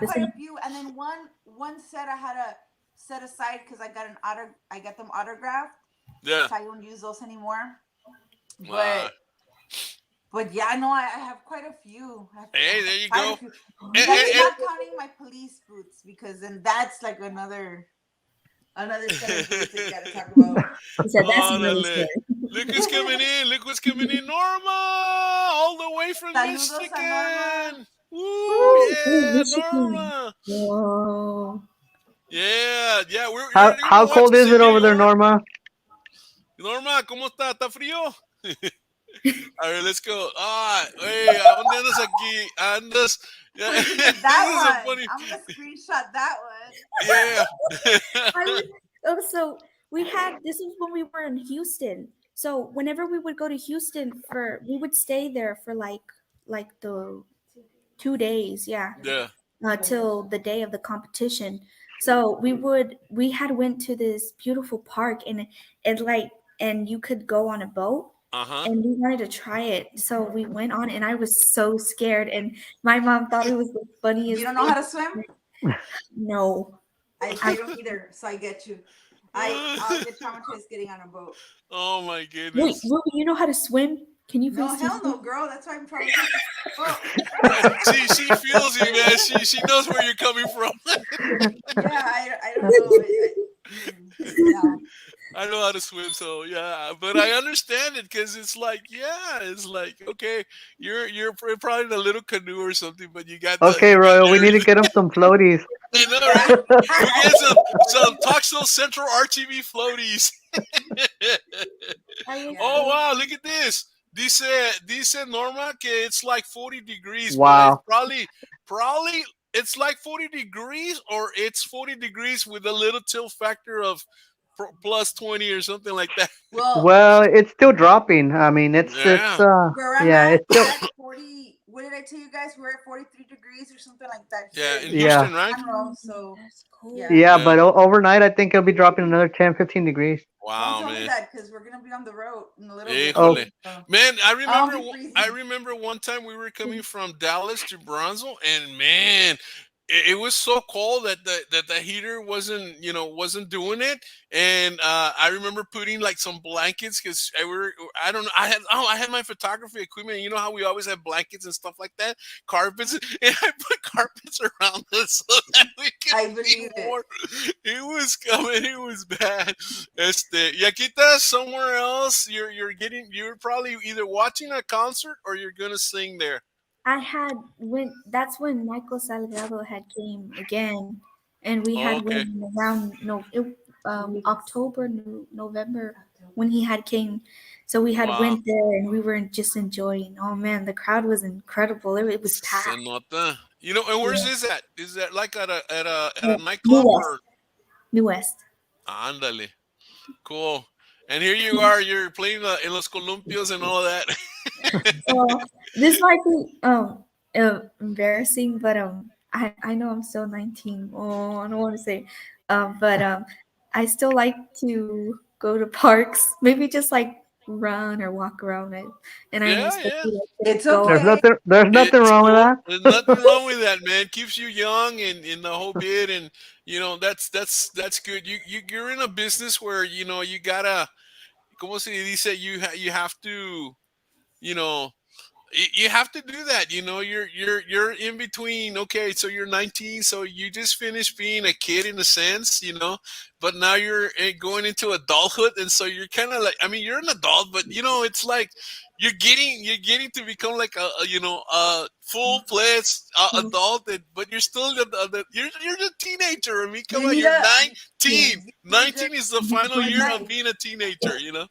The quite a same. few, and then one set I had to set aside because I got them autographed, Yeah. so I don't use those anymore. Wow. But yeah, no, I have quite a few. I Hey, have there you quite a go. few. Eh, That's eh, eh. not counting my police boots because then that's like another set of boots that you got to talk about. He said that's really Órale. scary. Look who's coming in. Look what's coming in. Norma! All the way from Saludos a Norma. Michigan. Woo! Woo! Oh, Yeah, Michigan. Norma. Whoa. Yeah, yeah. You're How gonna watch cold this is in it New over there, York. Norma? Norma, ¿cómo está? ¿Está frío? A ver, let's go. Ah, hey, ¿a dónde andas aquí? Andas. Yeah, Screenshot this that is a one. funny. I'm gonna screenshot that one. Yeah. I would. Oh, so we had this was when we were in Houston. So whenever we would go to Houston we would stay there for like the 2 days, yeah, Yeah. till the day of the competition. So we had went to this beautiful park and like and you could go on a boat Uh huh. and we wanted to try it. So we went on and I was so scared and my mom thought it was the You funniest don't know thing. how to swim? No. I don't either, so I get you. I'll get traumatized getting on a boat. Oh my Wait, goodness. Ruby, you know how to swim? Can you No, please teach hell me? no, girl. That's why I'm traumatized. Well, She feels you, man. She knows where you're coming from. yeah, I don't know. No. I know how to swim, so yeah. But I understand it because it's like, yeah, it's like okay, you're probably in a little canoe or something, but Okay, you got Royal, we need to everything. get him some floaties. I know, right? Yeah. We get some Toxel Central RTV floaties. I was Yeah. Oh so wow, look at this. Dice Norma que it's like 40 degrees, but it's Wow. probably it's like 40 degrees or it's 40 degrees with a little tilt factor of plus 20 or something like that. Well, Well, it's still dropping. I mean, it's Yeah. where I'm yeah, it's we're still at 40. What did I tell you guys? We're at 43 degrees or something like that here Yeah, in in yeah. Houston, right? Conroe. So, that's cold. yeah. Yeah, Yeah. but overnight I think it'll be dropping another 10, 15 degrees. Don't Wow, tell me man. that because we're gonna be on the road in a little bit. Oh, Híjole. So Man, I'll be I freezing. remember one time we were coming from Dallas to Bronzeville and man, it was so cold that the heater wasn't, wasn't doing it. And I remember putting like some blankets cuz I don't know, I had my photography equipment. You know how we always have blankets and stuff like that, carpets, and I put carpets around us so that we could I be believe it. warm. It was coming, it was bad. Yaquita, somewhere else, you're probably either watching a concert or you're gonna sing there. I had when that's when Michael Salgado had came again, and we Oh, had okay. went around October, November when he had came, so we had Wow. went there and we were just enjoying. Oh man, the crowd was incredible. It was Se packed. nota. And where's Yeah. this at? Is that like at a New nightclub West, or New West. ándale? Cool. And here you are, you're playing in los columpios and all of that. So this might be embarrassing, but I know I'm still 19. Oh, I don't want to say, but I still like to go to parks. Maybe just like run or walk around it, and I Yeah, yeah. especially like to It's go. okay. there's nothing It's wrong with cool. that. There's nothing wrong with that, man. Keeps you young and in the whole bit, and that's good. You're in a business where you gotta, como se dice, you have to, you know, You have to do that. You know, you're in between. Okay, so you're 19, so you just finished being a kid in a sense, you know, but now you're going into adulthood, and so you're kind of like, I mean, you're an adult, but you know, it's like you're getting to become like you know, a full fledged adult, but you're still you're a teenager. I mean, come You on, need you're a 19. you need to 19 is the final enjoy year life. of being a teenager. You know.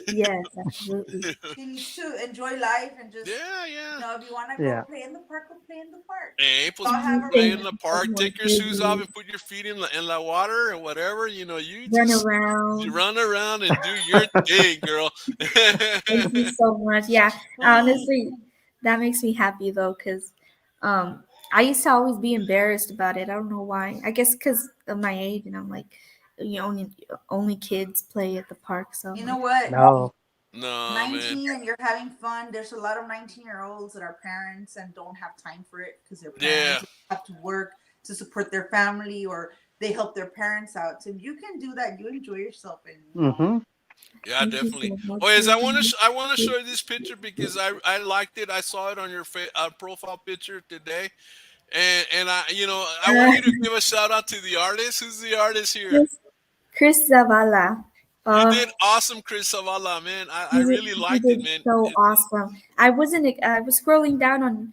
Yes, absolutely. She needs to enjoy life and just, Yeah, yeah. if you want to go Yeah. play in the park, go play in the park. Hey, We pues all have our play Things in the are park, more take your shoes off busy. and put your feet in the water and whatever. You know, you Run just around. run around and do your thing, girl. Thank you so much. Yeah, Ooh, honestly, that makes me happy though, because um, I used to always be embarrassed about it. I don't know why. I guess because of my age, and I'm like, you know, only kids play at the park, so I'm you know like, what? No. No, man. 19 and you're having fun. There's a lot of 19-year-olds that are parents and don't have time for it because their Yeah, parents have to work to support their family, or they help their parents out. So if you can do that, you enjoy yourself, and Mhm. yeah, thank you definitely. so much. Oh, yes, You're I want to show you this picture because I liked it. I saw it on your profile picture today, and I you know I want you to give a shout out to the artist. Who's the artist here? Chris, Chris Zavala. You Uh, did awesome, Chris Zavala, man. I He did, really he liked it, did man. so awesome. I was scrolling down on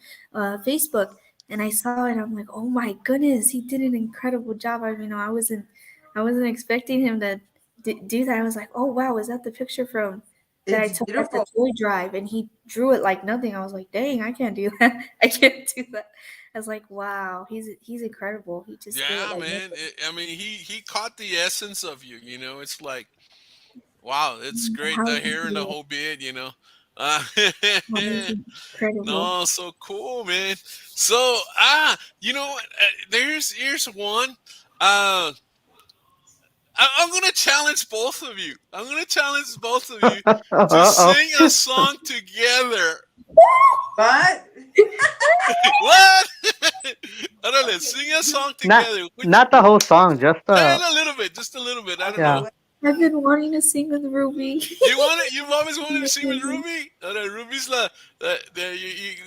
Facebook and I saw it. I'm like, oh my goodness, he did an incredible job. I wasn't expecting him to do that. I was like, oh wow, is that the picture from that I it's took at the beautiful. toy drive? And he drew it like nothing. I was like, dang, I can't do that. I can't do that. I was like, wow, he's incredible. He just did it Yeah, like man. nothing. I mean, he caught the essence of you. You know, it's like, wow, it's great. How The he hair and the did it. whole bit. You know. Uh, He's incredible. no, so cool, man. So you know what? Here's one. Uh, I'm gonna challenge both of you. I'm gonna challenge both of you to Uh-oh. sing a song together. But What? Órale, okay, sing a song Not together. Which not the whole song, just a little bit, just a little bit. I don't know. yeah. okay. I've been wanting to sing with Ruby. You want it? You've always wanted to sing with Ruby. Ahora, Ruby's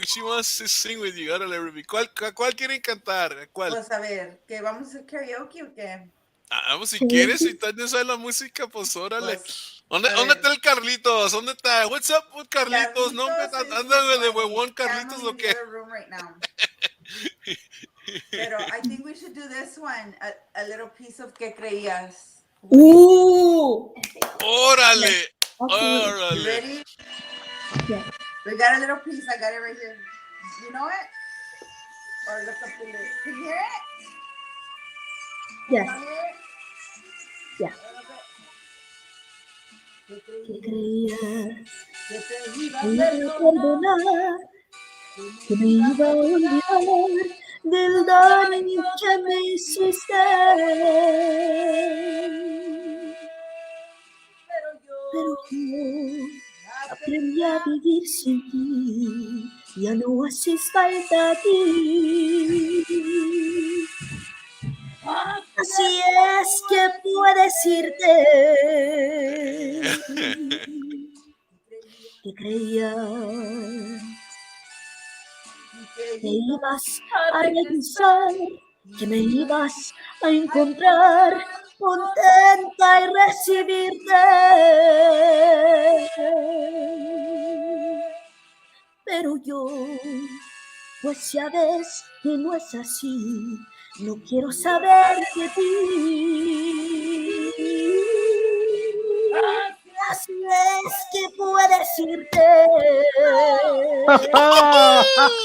she wants to sing with you. Órale, Ruby. ¿Cuál quieren cantar? ¿Cuál? Pues a ver, ¿que vamos a hacer karaoke o qué? Vamos, si quieres, si también sabes la música, pues órale. Pues, a ¿Dónde ver, está el Carlitos? ¿Dónde está? What's up with Carlitos? No, hombre, Carlitos is anda with de my huevón Carlitos family o in the qué? other room right now. Pero I think we should do this one, a little piece of ¿Qué creías? Ooh! Yes, Órale, absolutely. You órale. ready? Yes. We got a little piece. I got it right here. You know it? Or look up the lyrics. Can you hear it? Can you Yes. not hear it? Yeah. A little bit. ¿Qué Que creías? creía Que te iba que a iba a perdonar, perdonar, que que me me ibas iba a a olvidar olvidar del del daño daño que que me me hiciste. hiciste. Pero Pero yo yo aprendí aprendí a a vivir sin ti, ya no haces falta a ti. así Así es que es que puedo puedo decirte decirte que creía que creía y que que ibas ibas a a regresar regresar, y que me me ibas ibas a a encontrar encontrar contenta contenta y y recibirte. Pero yo, pues ya ves que no es así, no quiero quiero saber saber de de ti. ti. Así es Así que es puedo que puedo decirte. decirte.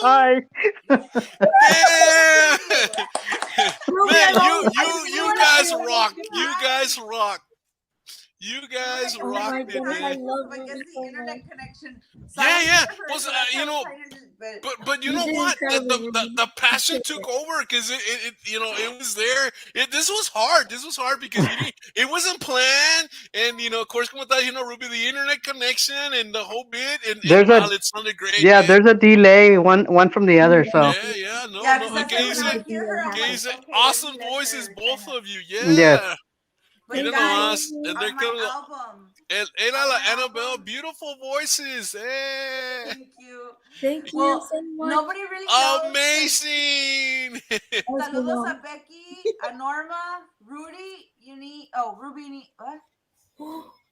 Ay. Damn! Ruby, Man, I've always wanted to you do that guys for you. rock. You guys rock. You You know the guys Oh my rocked connection it, goodness, I man. happens, love so I guess Ruby the so much. internet connection. So I Yeah, wasn't yeah. here Well, first, so that's how you I was know, trying to. But but you You know did what? incredible, Ruby. The You passion killed took it. over because it you know it was there. This was hard. This was hard because you didn't. It wasn't planned, and you know, of course, como está, you know, Ruby, the internet connection and the whole bit, and There's wow, a it sounded great, yeah, man. there's a delay one from the other, so Yeah, yeah. yeah, No. because I I Okay, said hate when when I the would hear her, delay I'm like, happens. is okay, let awesome me let voices, her kind both of. of you. yes. Yeah. But Mira Thank you guys, so nomás. And there on much. my comes album, Era on la my Annabelle. album, Beautiful voices. Eh. thank you. Thank you Well, so much. nobody really knows because Amazing. As you saludos know. a Becky, a Norma, Rudy, Ruby, what?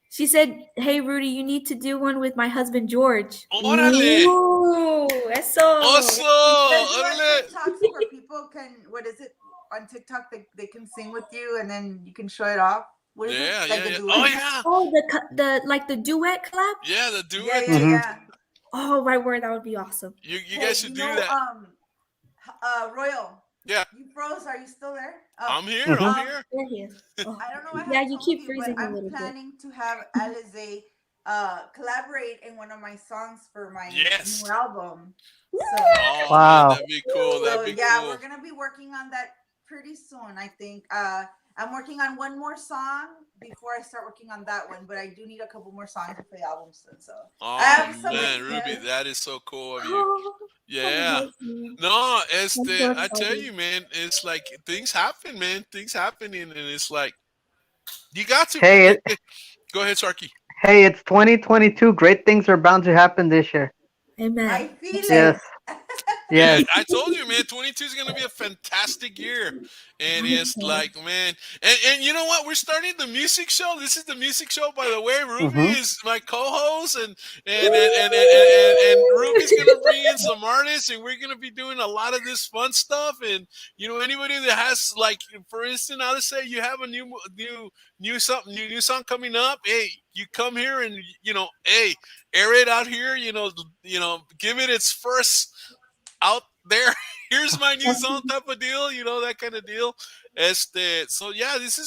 She said, "Hey Rudy, you need to do one with my husband George." Órale. Ooh, eso. Oso. Let's do a Órale. TikTok so where people can, what is it? On TikTok, they can sing with you and then you can show it off. What is it? Yeah, Like yeah, a yeah. Oh, duet? yeah. Oh, the like the duet collab. Yeah, the Yeah, duet. yeah, Hmm. yeah. Oh, my word, that would be awesome. You guys Hey, should do that. Royal, Yeah. you froze. Are you still there? Oh, I'm here. I'm Hmm. um, here. There he is. Oh, I don't know. I yeah, have you told keep you, but freezing a I'm little bit. planning to have Alizé collaborate in one of my songs for my new Yes. album. So, Oh, man. Wow. That'd be cool. so That'd be yeah, we're cool. gonna be working on that pretty soon. I think. I'm working on one more song before I start working on that one, but I do need a couple more songs for the album soon. So I Oh, have some man. Ruby, ideas. that is so cool of you. Oh, that Yeah. makes me. No, I'm so I tell excited. you, man, it's like things happen, man. Things happening, and it's like you got to. Hey, Go ahead, Sarky. hey, it's 2022. Great things are bound to happen this year. I Amen. feel That's Yes, right. it. Yeah, yes. I told you, man. 22 is gonna be a fantastic year, and it's like, man, and you know what? We're starting the music show. This is the music show, by the way. Ruby Hmm. is my co-host, and Ruby's gonna bring in some artists, and we're gonna be doing a lot of this fun stuff. And anybody that has, like, for instance, I'll just say you have a new song coming up. Hey, you come here and hey, air it out here. Give it its first out there. Here's my new song type of deal, that kind of deal. So yeah, this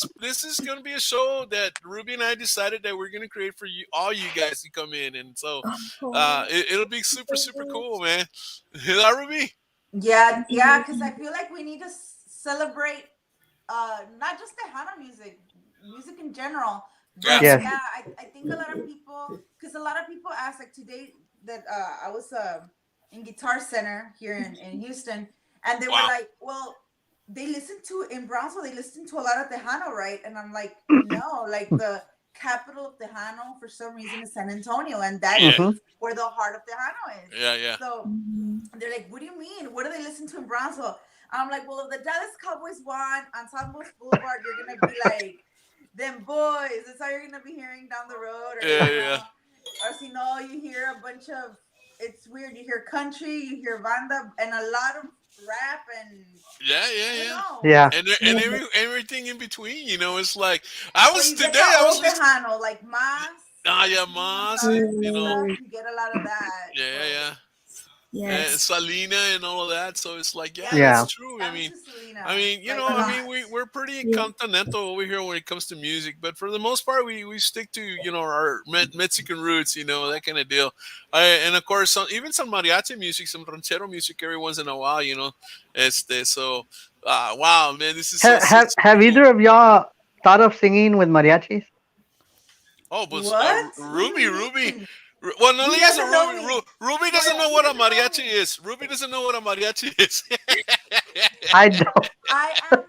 is gonna be a show that Ruby and I decided that we're gonna create for you, all you guys to come in, and so Oh, it'll be super so super much. cool, man. That Ruby? Yeah, Thank yeah, you. because I feel like we need to celebrate not just Tejano music, music in general. Yeah. But Yes. yeah, I think a lot of people, because a lot of people ask, like today that I was in Guitar Center here in Houston, and they were Wow. like, well, they listen to in Brownsville, they listen to a lot of Tejano, right? And I'm like, no, like the capital of Tejano for some reason is San Antonio, and that Yeah. Hmm. is where the heart of Tejano is. Yeah. Yeah. So Mhm. they're like, what do you mean? What do they listen to in Brownsville? I'm like, well, if the Dallas Cowboys won on Southwest Boulevard, you're gonna be like, them boys. That's all you're gonna be hearing down the road, Yeah. Yeah. or si no, you hear a bunch of. It's weird. You hear country, you hear banda, and a lot of rap, and Yeah. Yeah. I don't Yeah. know. Yeah. And Love it. everything in between. It's like I But was you get today. the I was old listening. Tejano, like Mas Ah, and yeah, Steve Mas, Gonzalez and stuff. Mm, You get a lot of that. yeah, So yeah. And yes. Salina and all of that. So it's like, yeah, yeah, that's Yeah. true. I shout out mean, to Selena, like a Uh, lot. we're pretty yeah. continental over here when it comes to music, but for the most part, we stick to our Mexican roots, that kind of deal. And of course, even some mariachi music, some ranchero music every once in a while, so wow, man, this is so super Have cool. either of y'all thought of singing with mariachis? Oh, but What? What do you Ruby. mean? Well, no, He le digas a doesn't know Ruby. me. Ruby doesn't Royal, know he what a doesn't know mariachi me. is. Ruby doesn't know what a mariachi is. I don't. I am.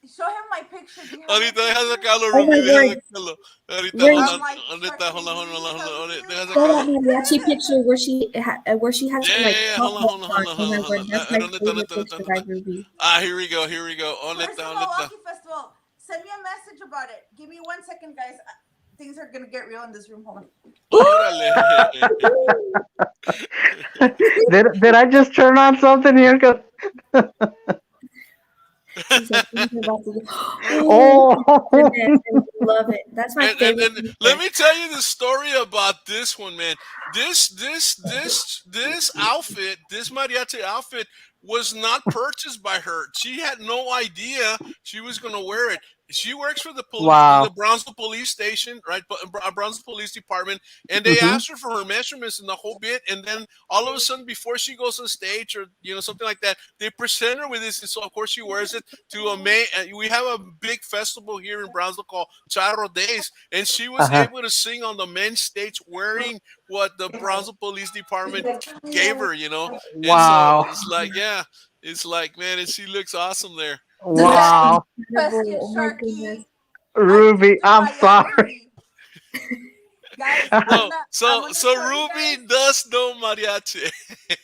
Show him my picture. Do you have my Ahorita deja picture? sacarlo, Oh Ruby, my deja word. sacarlo. Ahorita, Where hold is I'm on. like, Ahorita, hold on, hold on, Sarky, hold on, come hold on. Deja show sacarlo. that here. mariachi picture where she has Yeah, her like yeah, yeah. top Hold on, hold boots on, on? hold on, Oh hold my on, hold word, on. that's my Ahorita, favorite ahorita, ahorita, picture by ahorita. Ruby. Ah, here we go, here we go. First Ahorita, of ahorita. Milwaukee Festival. Send me a message about it. Give me 1 second, guys. Things are gonna get real in this room. Hold on. Órale. Did I just turn on something here? 'Cause- She's like, "Things are about to go." Oh oh. my goodness, I love it. That's my favorite And let picture. me tell you the story about this one, man. This outfit, this mariachi outfit, was not purchased by her. She had no idea she was going to wear it. She works for the police in the Wow. Brownsville Police Station, right? Brownsville Police Department, and they Hmm. asked her for her measurements and the whole bit. And then all of a sudden, before she goes on stage or something like that, they present her with this, and so of course she wears it to a May. We have a big festival here in Brownsville called Charro Days, and she was Uh-huh. able to sing on the main stage wearing what the Brownsville Police Department gave her, and so Wow. it's like, yeah, it's like, man, and she looks awesome there. That Next Wow. is incredible. question, Oh my goodness. Sharky. I came Ruby, to I'm sorry. Miami, guys. So I'm so gonna so show you guys. Ruby does know mariachi.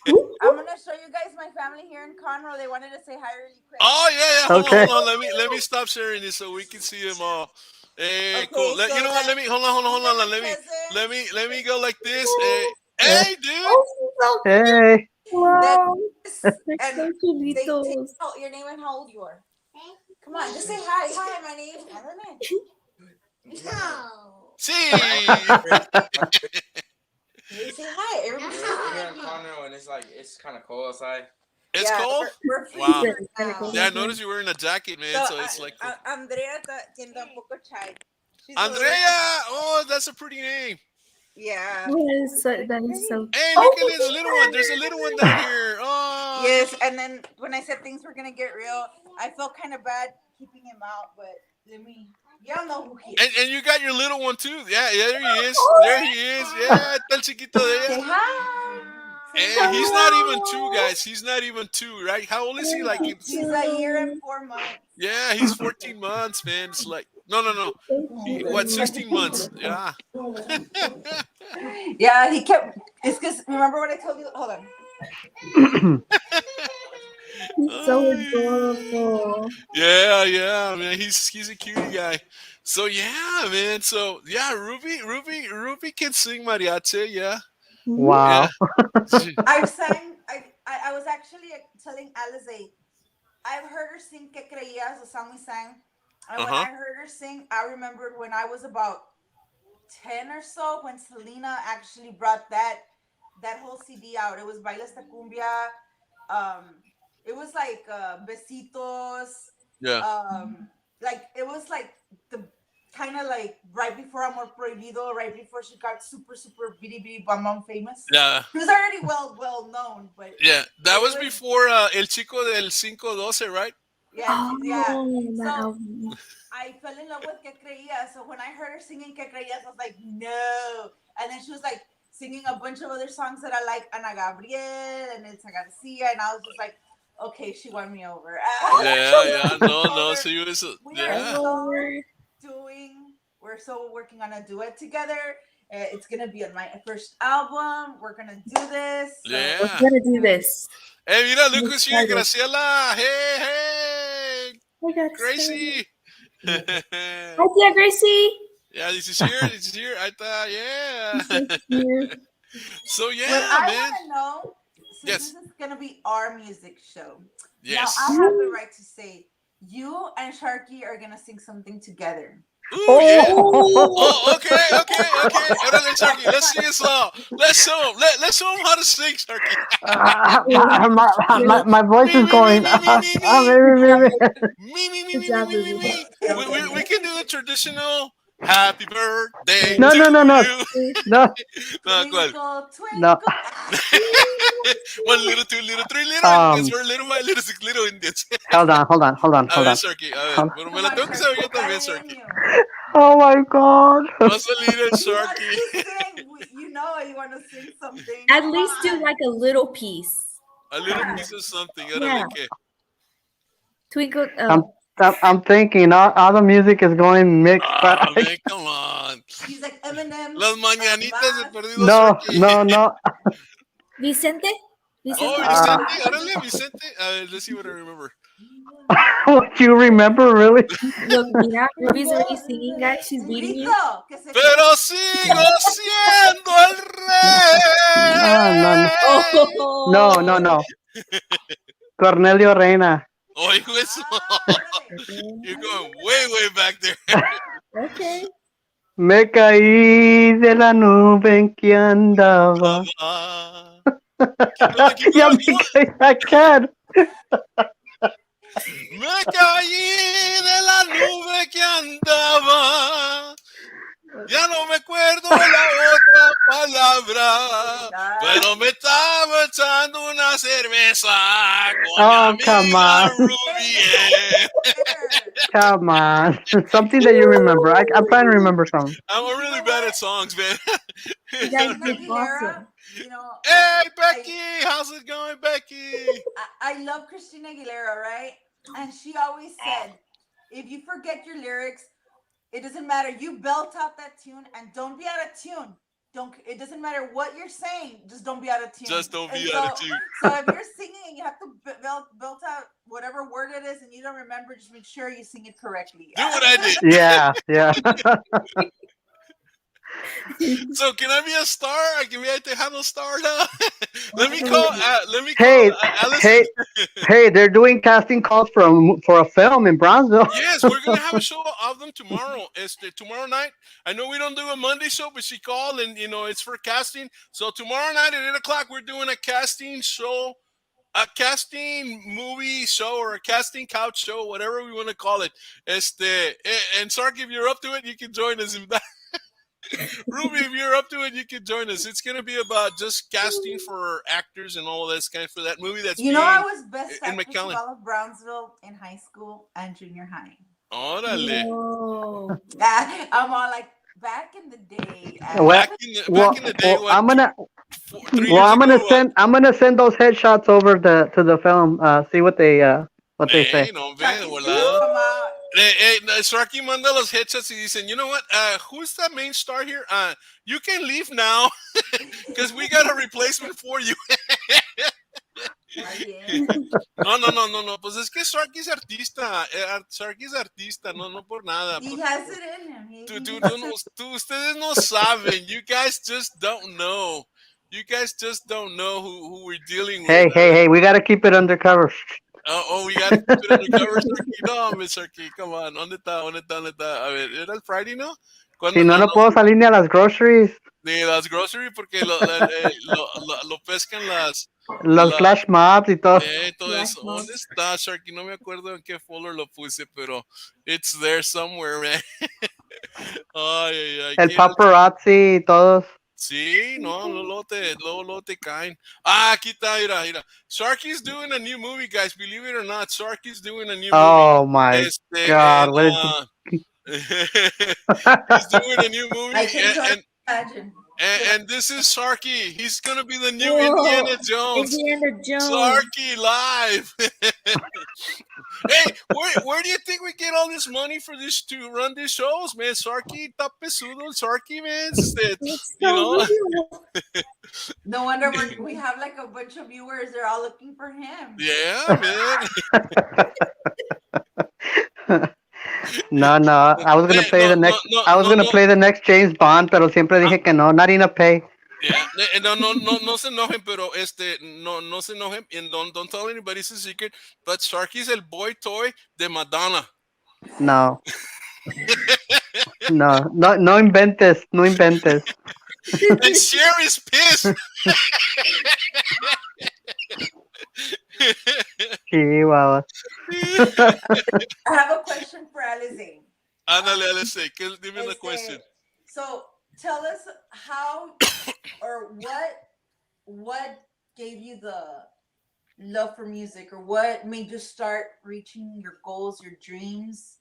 Whoop, I'm whoop. gonna show you guys my family here in Conroe. They wanted to say hi really quick. Oh yeah, yeah. Hold on, Okay. hold on. Let me stop sharing this so we can see them all. Hey, cool. Okay, so You know what? Let me hold these on, are hold my on. Let me cousins. go like this. Hey, Eh, hey, dude. Oh, she's so cute. Hey. Then Wow. this, They're and so they chulitos. your name and how old you are. Come on, just say hi. Hi, my name. No. See, They say hi. Everybody say We're hi. here in Conroe and it's kind of cold outside. it's Yeah, cold. we're Wow. freezing Very, right very now. cold Yeah, I out there. noticed you're wearing a jacket, So man. So it's like Andrea tiene un poco chai. She's a little. Andrea. Oh, that's a pretty name. Yeah. That is so. Hey, look Oh, at this little one. There's a little one down here. Oh, look. Yes, and then when I said things were gonna get real, I felt kind of bad keeping him out, but let me. Y'all know who he is. And you got your little one too. Yeah, yeah, there he is. There he is. Yeah, está el chiquito de Say ella. hi. Say And he's not even two, hello. guys. He's not even two, right? How old is he? Thank Like, you it's he's a year and too. 4 months. yeah, he's 14 months, man. It's like no, no, no. Thank you very What? much. 16 months? Yeah. Yeah, he kept. It's because remember what I told you. Hold on. He's so Oh, adorable. yeah, yeah, man. He's a cutie guy. So yeah, man. So yeah, Ruby can sing mariachi. Yeah, Hmm. yeah. Wow. I've sang. I was actually telling Alizé. I've heard her sing "Que Creías," the song we sang, and Uh when huh. I heard her sing, I remembered when I was about 10 or so when Selena actually brought that whole CD out. It was Bailes de Cumbia. Um, it was like Besitos. Yeah, Like it was like the kind of like right before Amor Prohibido, right before she got super super bitty bitty bum bum famous. yeah, She was already well known, yeah. That but it was was before El Chico del 512, right? yeah yeah. Oh, that So album. I fell in love with Que Creía. So when I heard her singing Que Creías, I was like, no. And then she was like singing a bunch of other songs that I like, Ana Gabriel and Elsa Garcia. And I was just like, okay, she won me over. Yeah, yeah. No, So no. So you was we are yeah, Oh, we're so working on a duet together. It's going to be on my first album. We're going to do this. So, we're yeah. gonna do this. Hey, mira, I'm look who's here, excited. Graciela. Hey, hey, I gotta say. Gracie. Hi, Tia Gracie. Yeah, this is here. This is here. I thought, She's so yeah. cute. So what yeah, I want man. to know, since this Yes, is going to be our music show, now I yes. have the Ooh. right to say, you and Sharky are going to sing something together. Ooh, yeah. Oh. Oh, okay, okay, okay. Órale, Sharky, let's sing a song. Let's show him. Let's show him how to sing, Sharky. Oh, My voice Me, is me, me, going. me, me, me, me. Me. Me, me, me, good me, me, job, me, me, Ruby. me. We can do the traditional happy birthday No, to no, no, no, you. no, No, ¿cuál? Twinkle, no. twinkle. One little, two little, three little, because Um, we're little by little, six little Indians. hold A ver, on. Sharky, a ver. Hold Bueno, me Come la on, tengo que Sharky, saber yo también, confío en Sharky. you. Oh my god. Va a salir el He wants Sharky. to sing. You know you want to sing something. At Come least do on. like a little piece. A little piece of something. Yeah. Órale, ¿qué? Twinkle. I'm I'm thinking all the music is going mixed, but Ah, man, come on. He's like Eminem. Las mañanitas de Vas. perdido no, Sharky. no, no. Vicente? Oh, Vicente Uh, Vicente. Fernández? Órale, Vicente. A ver, let's see what I remember. what you remember really? Look, mira, Ruby's already singing, guys. She's Un beating grito. you. Que se escuche. Pero sigo siendo el No, no, no, no, no, Oh. no. Cornelio Reina. Oh, hijo de eso. Órale. You're Are you going singing way, that? way back there. Okay. Me caí de la nube en que andaba. Ah. Keep going, keep Ya going. me Come on. caí, I can't. Me caí de la nube que andaba. Ya no me acuerdo la otra palabra, Ah, pero me estaba echando una cerveza con mi Oh, come amiga on. hey, Ruby. that's fair. Come on. Something that you remember. I'm trying to remember some. I'm You really know bad at what? songs, man. You guys Christina did Aguilera, awesome. you know, Hey, I, Becky, how's it going, Becky? I love Christina Aguilera, right? And she always said, if you forget your lyrics, It doesn't matter. You belt out that tune and don't be out of tune. Don't. It doesn't matter what you're saying. Just don't be out of tune. Just don't And be out of tune. so if you're singing and you have to belt out whatever word it is and you don't remember, just make sure you sing it correctly. Do what I did. Yeah, yeah. So can I be a star? I can be a Tejano star now. let me call. Absolutely. Let me call Hey, Allison. hey, hey! They're doing casting calls for a film in Brownsville. Yes, we're gonna have a show of them tomorrow. It's tomorrow night. I know we don't do a Monday show, but she called and it's for casting. So tomorrow night at 8 o'clock, we're doing a casting show, a casting movie show, or a casting couch show, whatever we want to call it. And Sark, if you're up to it, you can join us. Ruby, if you're up to it, you can join us. It's gonna be about just casting for actors and all of this kind for that movie that's You know, I being was best in actress of McAllen. all of Brownsville in high school and junior high. Órale. Whoa. I'm all like back in the day. Well, Back in the day, what, I'm gonna 3 years ago? What? I'm gonna send those headshots over to the film. See what they say. No, ve, de Chucky's gonna volada. come out. Sharky manda los headshots y dicen, you know what? Who's the main star here? You can leave now because we got a replacement for you. No. Pues es que Sharky es artista. Sharky es artista, no por nada. He has it in him. Ustedes no saben. You guys just don't know. You guys just don't know who we're dealing with. Hey! We gotta keep it undercover. We gotta keep it undercover, Sarky. No, Miss Sarky, come on. ¿Dónde está? A ver, ¿era el Friday, no? Si ¿Cuándo? no, no puedo salir ni a las groceries. De las grocery porque lo pescan Los flash mobs y todo. todo Flash eso. mob. ¿Dónde está, Sharky? No me acuerdo en qué folder lo puse, pero it's there somewhere, man. Ay. El paparazzi y todos. Sí, no, luego te caen. Aquí está, mira. Sharky's doing a new movie, guys. Believe it or not, Sharky's doing a new movie. Oh my God! And, What is he's doing a new movie, I can totally imagine. and this is Sharky. He's gonna be the new Whoa. Indiana Jones. Indiana Jones. Sharky live. Hey, where do you think we get all this money for this to run these shows, man? Sharky, tapesudo, Sharky, man. It's You so know, real. No wonder we have like a bunch of viewers. They're all looking for him. yeah, man. No. I was gonna play the next. I was gonna play the next James Bond, pero siempre dije que no. Not enough pay. Yeah, no se enojen, pero no se enojen, and don't tell anybody it's a secret. But Sharky's el boy toy de Madonna. No. No inventes. No inventes. And Sherry's pissed. Chihuahua. I have a question for Alizé. Ándale, Alizé, dime la question. So tell us how or what gave you the love for music, or what made you start reaching your goals, your dreams,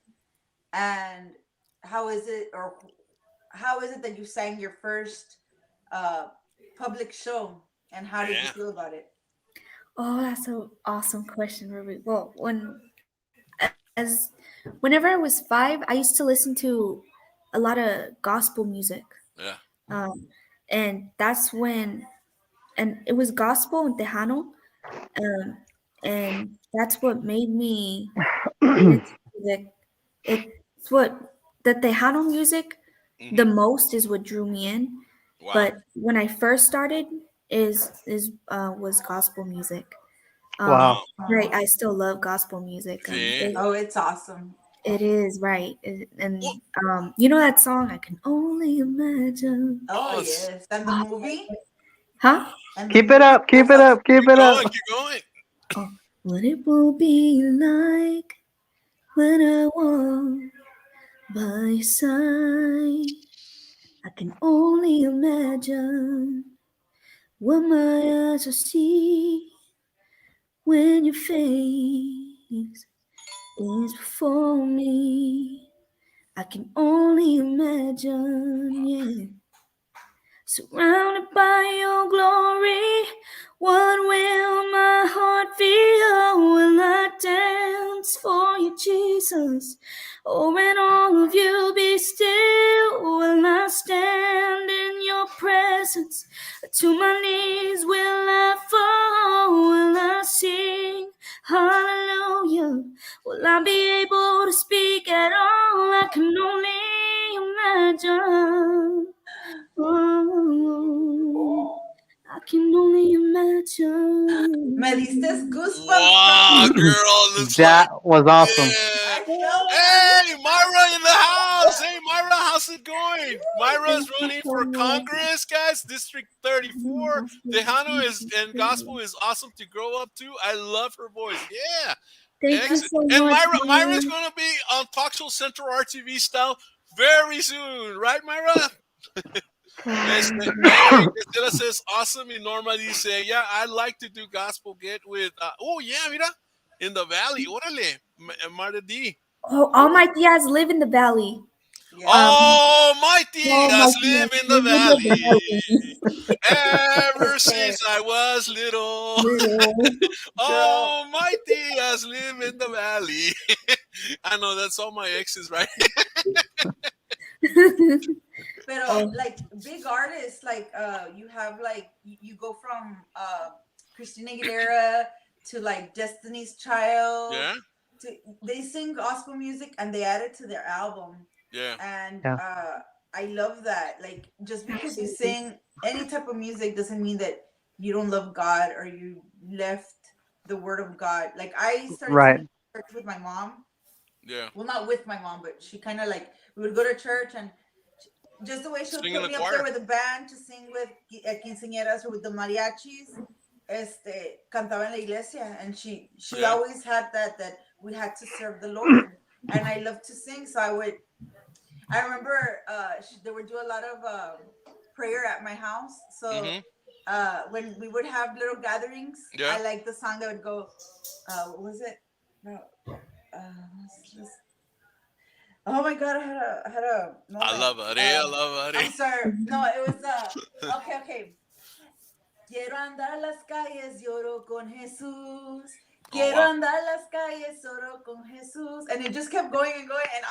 and how is it that you sang your first public show, and how did you feel about it? Oh, that's an awesome question, Ruby. Well, whenever I was 5, I used to listen to a lot of gospel music. Yeah. And that's when, and it was gospel and Tejano. And that's what made me get into music. It's what the Tejano music the most is what drew me in. Wow. But when I first started was gospel music. Wow. Right, I still love gospel music. Sí. It's awesome. It is right, and you know that song, I can only imagine. Oh yes, and the movie. Huh? And Keep it up. Keep it up. Keep it up. Keep going. Oh, what it will be like when I walk by your side. I can only imagine what my eyes will see when your face is before me. I can only imagine, yeah. Surrounded by your glory, what will my heart feel? Will I dance for you, Jesus? Or when all of you be still, will I stand in your presence? To my knees will I fall? Will I sing hallelujah? Will I be able to speak at all? I can only imagine. Oh, I can only Me imagine. diste goosebumps, Wow, bro. girl, it's like, That was awesome. yeah. I felt that. Hey, Myra in the house. Hey, Myra, how's it going? Myra's Thank you running so for much. Congress, guys, District 34. Tejano is and gospel is awesome to grow up to. I love her voice. Yeah, Thank you excellent. so And much, Myra's Mom. gonna be on Talk Show Central RTV style very soon, right, Myra? Hey, Estela says, awesome. Y Norma dice, yeah, I like to do gospel get with, oh, yeah, mira, in the valley. Órale, Marta D. Oh, all my tias live in the valley. Yeah. Um, Oh, my all my tias tias live in the live in the valley valley. ever Este, since I was little. Little. girl. Oh, my tias live in the valley. I know that's all my exes, right? Pero Oh, like big artists, like you have like you go from Christina Aguilera to like Destiny's Child Yeah, to they sing gospel music and they add it to their album. yeah, And Yeah. I love that. Like just because you absolutely. sing any type of music doesn't mean that you don't love God or you left the word of God. Like I started Right. singing in church with my mom. yeah. Well, not with my mom, but she kind of like we would go to church and just the way she would Sing in put the me up there choir. with the band to sing with quinceañeras or with the mariachis, cantaba en la iglesia, and she Yeah, always had that we had to serve the Lord, and I love to sing, so I remember they would do a lot of prayer at my house, so mm-hmm, when we would have little gatherings, yeah. I like the song that would go, what was it? No, let's oh my god, I had a moment. Alabaré, alabaré. I'm sorry. No, it was okay, okay. Quiero andar las calles, lloro con Jesús. Oh, Quiero wow. andar las calles, lloro con Jesús. And it just kept going and going. And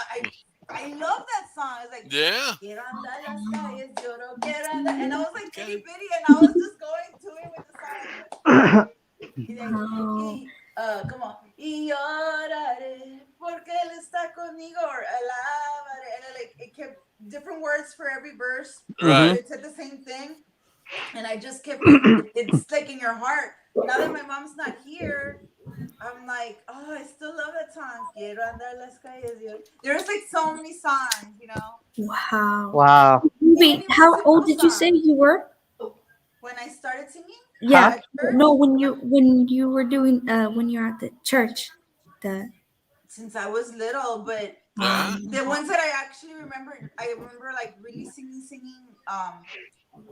I love that song. It's like, Yeah. quiero andar las calles, lloro, quiero andar. And I was like itty Okay. bitty and I was just going to it with the song. Y, de, Wow. y como, y lloraré porque él está conmigo, or alabaré. And like, it kept different words for every verse, but Right. Hmm. it said the same thing. And I just kept it's like in your heart. Now that my mom's not here, I'm like, oh, I still love that song. Quiero andar las calles. There's like so many songs, you know. Wow. Wow. Wait, Even my how old simple did you say songs. you were? When I started singing Huh? Yeah. at church, No, when you were doing when you're at the church. The since I was little, but Yeah. the ones that I actually remember, I remember like really singing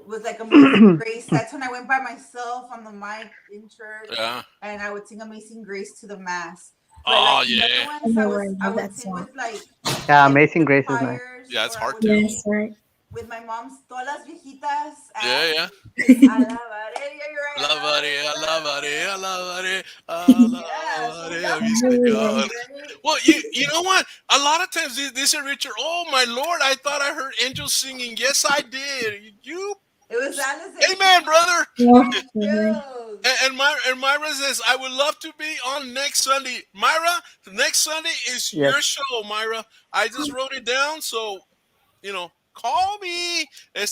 was like Amazing Grace. That's when I went by myself on the mic in church Yeah. and I would sing Amazing Grace to the mass. But Oh, like the other yeah. I ones know where I I know would that sing song. with Yeah, like Amazing with the Grace is nice. choirs Yeah, it's or I hard would to. Yes, sing right. with my mom's todas las viejitas Yeah, yeah. alabaré, yeah, you're right, Alabaré, alabaré, alabaré, alabaré. alabaré, Yeah, so alabaré that a mi one was Señor. good, right? Well, you know what? A lot of times they say, Richard, oh my Lord, I thought I heard angels singing. Yes, I did. You, It was Alizé amen, brother. Yeah, Niño. right. And Myra says, I would love to be on next Sunday. Myra, next Sunday is Yes. your show, Myra. I just wrote it down, so call me.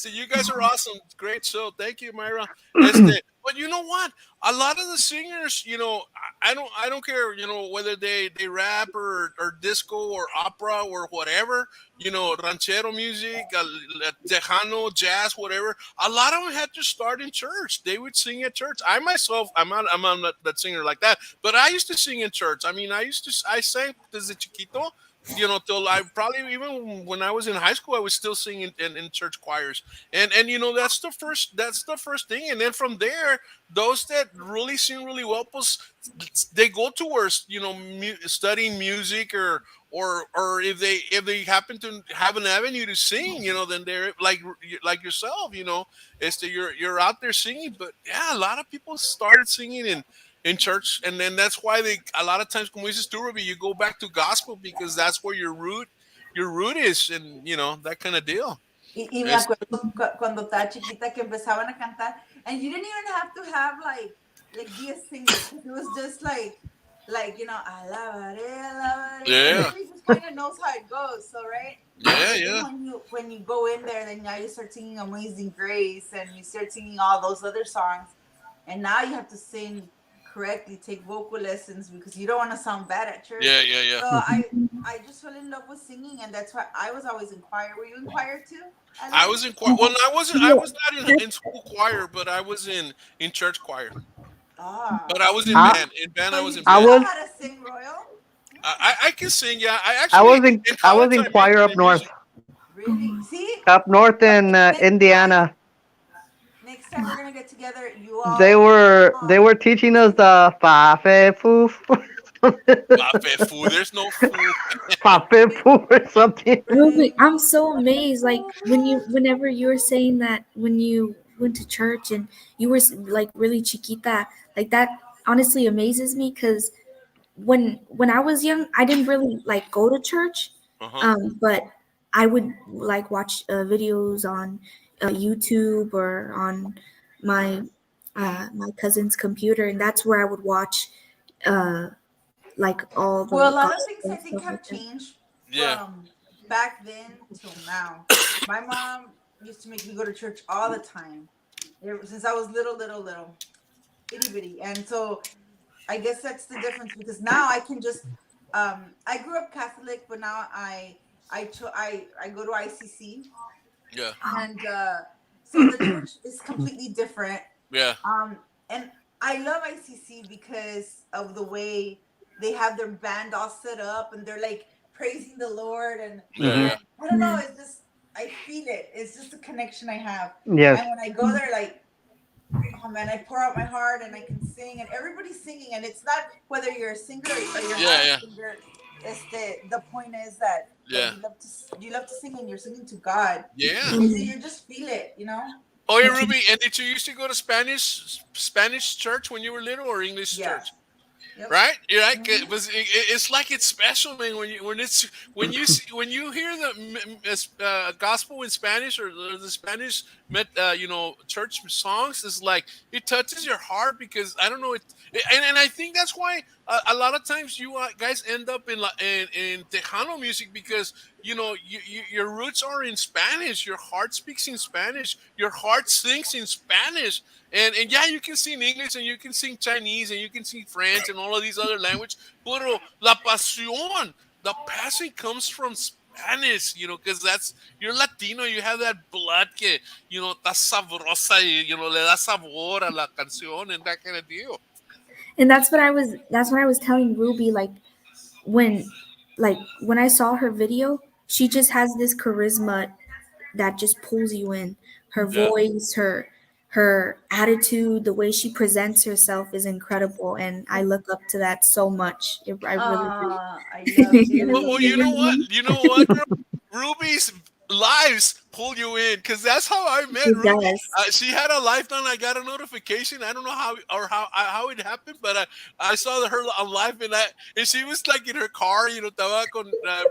You guys are awesome. Great show. Thank you, Myra. But you know what? A lot of the singers, I don't care, whether they rap or disco or opera or whatever, ranchero music, Tejano, jazz, whatever. A lot of them had to start in church. They would sing at church. I myself, I'm not that singer like that, but I used to sing in church. I mean, I sang desde chiquito. till I probably even when I was in high school, I was still singing in church choirs, and that's the first thing, and then from there, those that really sing really well, they go towards studying music or if they happen to have an avenue to sing, then they're like yourself, you're out there singing, but yeah, a lot of people started singing in church, and then that's why they a lot of times, como dices tú, Ruby, you go back to gospel because that's where your root is, and that kind of deal. Y me It's, acuerdo cuando estaba chiquita que empezaban a cantar, and you didn't even have to have be a singer, 'cause it was just alabaré, alabaré. yeah, Everybody just kind of knows how it goes, so right. yeah, But then yeah, when you go in there, then now you start singing Amazing Grace, and you start singing all those other songs, and now you have to sing correctly, take vocal lessons because you don't want to sound bad at church. yeah, yeah, yeah. So Mhm. I just fell in love with singing, and that's why I was always in choir. Were you in choir too, I Alizé? was in choir. Well, I wasn't. I Yeah, was not in school choir, but I was in church choir. But Ah, I was in I band. In band, so I was you in I do band. know was how to sing, Royal? I can sing. Yeah, I I actually was in in I was college in I choir majored up in north, music. Really? See, up north in next time, Indiana. next time we're gonna get together. You They all, were they mom, were teaching us the fa fe foo Buffet food. There's no food. fa fe foo or something. Ruby, I'm Remo, so amazed. Like whenever you were saying that when you went to church and you were like really chiquita, like that honestly amazes me because when I was young, I didn't really like go to church, Uh huh. but I would like watch videos on YouTube or on my my cousin's computer, and that's where I would watch uh, like all well, a the lot of gospel things I and think stuff like have that. changed Yeah. from back then till now. My mom used to make me go to church all the time since I was little, little, little, itty bitty, and so I guess that's the difference because now I can just. I grew up Catholic, but now I go to ICC, Yeah. and so the church is completely different. Yeah. And I love ICC because of the way they have their band all set up, and they're like praising the Lord, and Yeah. Hmm. Yeah. and I don't know, Yeah. it's just I feel it. It's just a connection I have, Yes. and when I go there, like, oh man, I pour out my heart and I can sing, and everybody's singing, and it's not whether you're a singer or you're not Yeah. a Yeah. singer. It's the point is that Yeah. you love to sing, and you're singing to God, Yeah. and so Mhm. you just feel it. Oh, yeah, Ruby. And did you used to go to Spanish church when you were little, or English Yeah. church? Yep. Right? You're like Hmm. it's like it's special, man. When you hear the gospel in Spanish, or the Spanish church songs, is like it touches your heart, because I don't know and I think that's why a lot of times you guys end up in Tejano music, because your roots are in Spanish. Your heart speaks in Spanish. Your heart sings in Spanish. And yeah, you can sing English, and you can sing Chinese, and you can sing French, and all of these other languages. Pero la pasión, the passion comes from Spanish, because you're Latino. You have that blood que, está sabrosa, y, le da sabor a la canción, and that kind of deal. And that's what I was telling Ruby, when when I saw her video, she just has this charisma that just pulls you in. Her Yeah. voice, her attitude, the way she presents herself is incredible, and I look up to that so much. I really do. I love Well, you. you know what? You know what, girl? Ruby's lives pull you in, because that's how I met It Ruby. does. She had a lifeline. I got a notification. I don't know how it happened, but I saw her on live, and she was like in her car. Estaba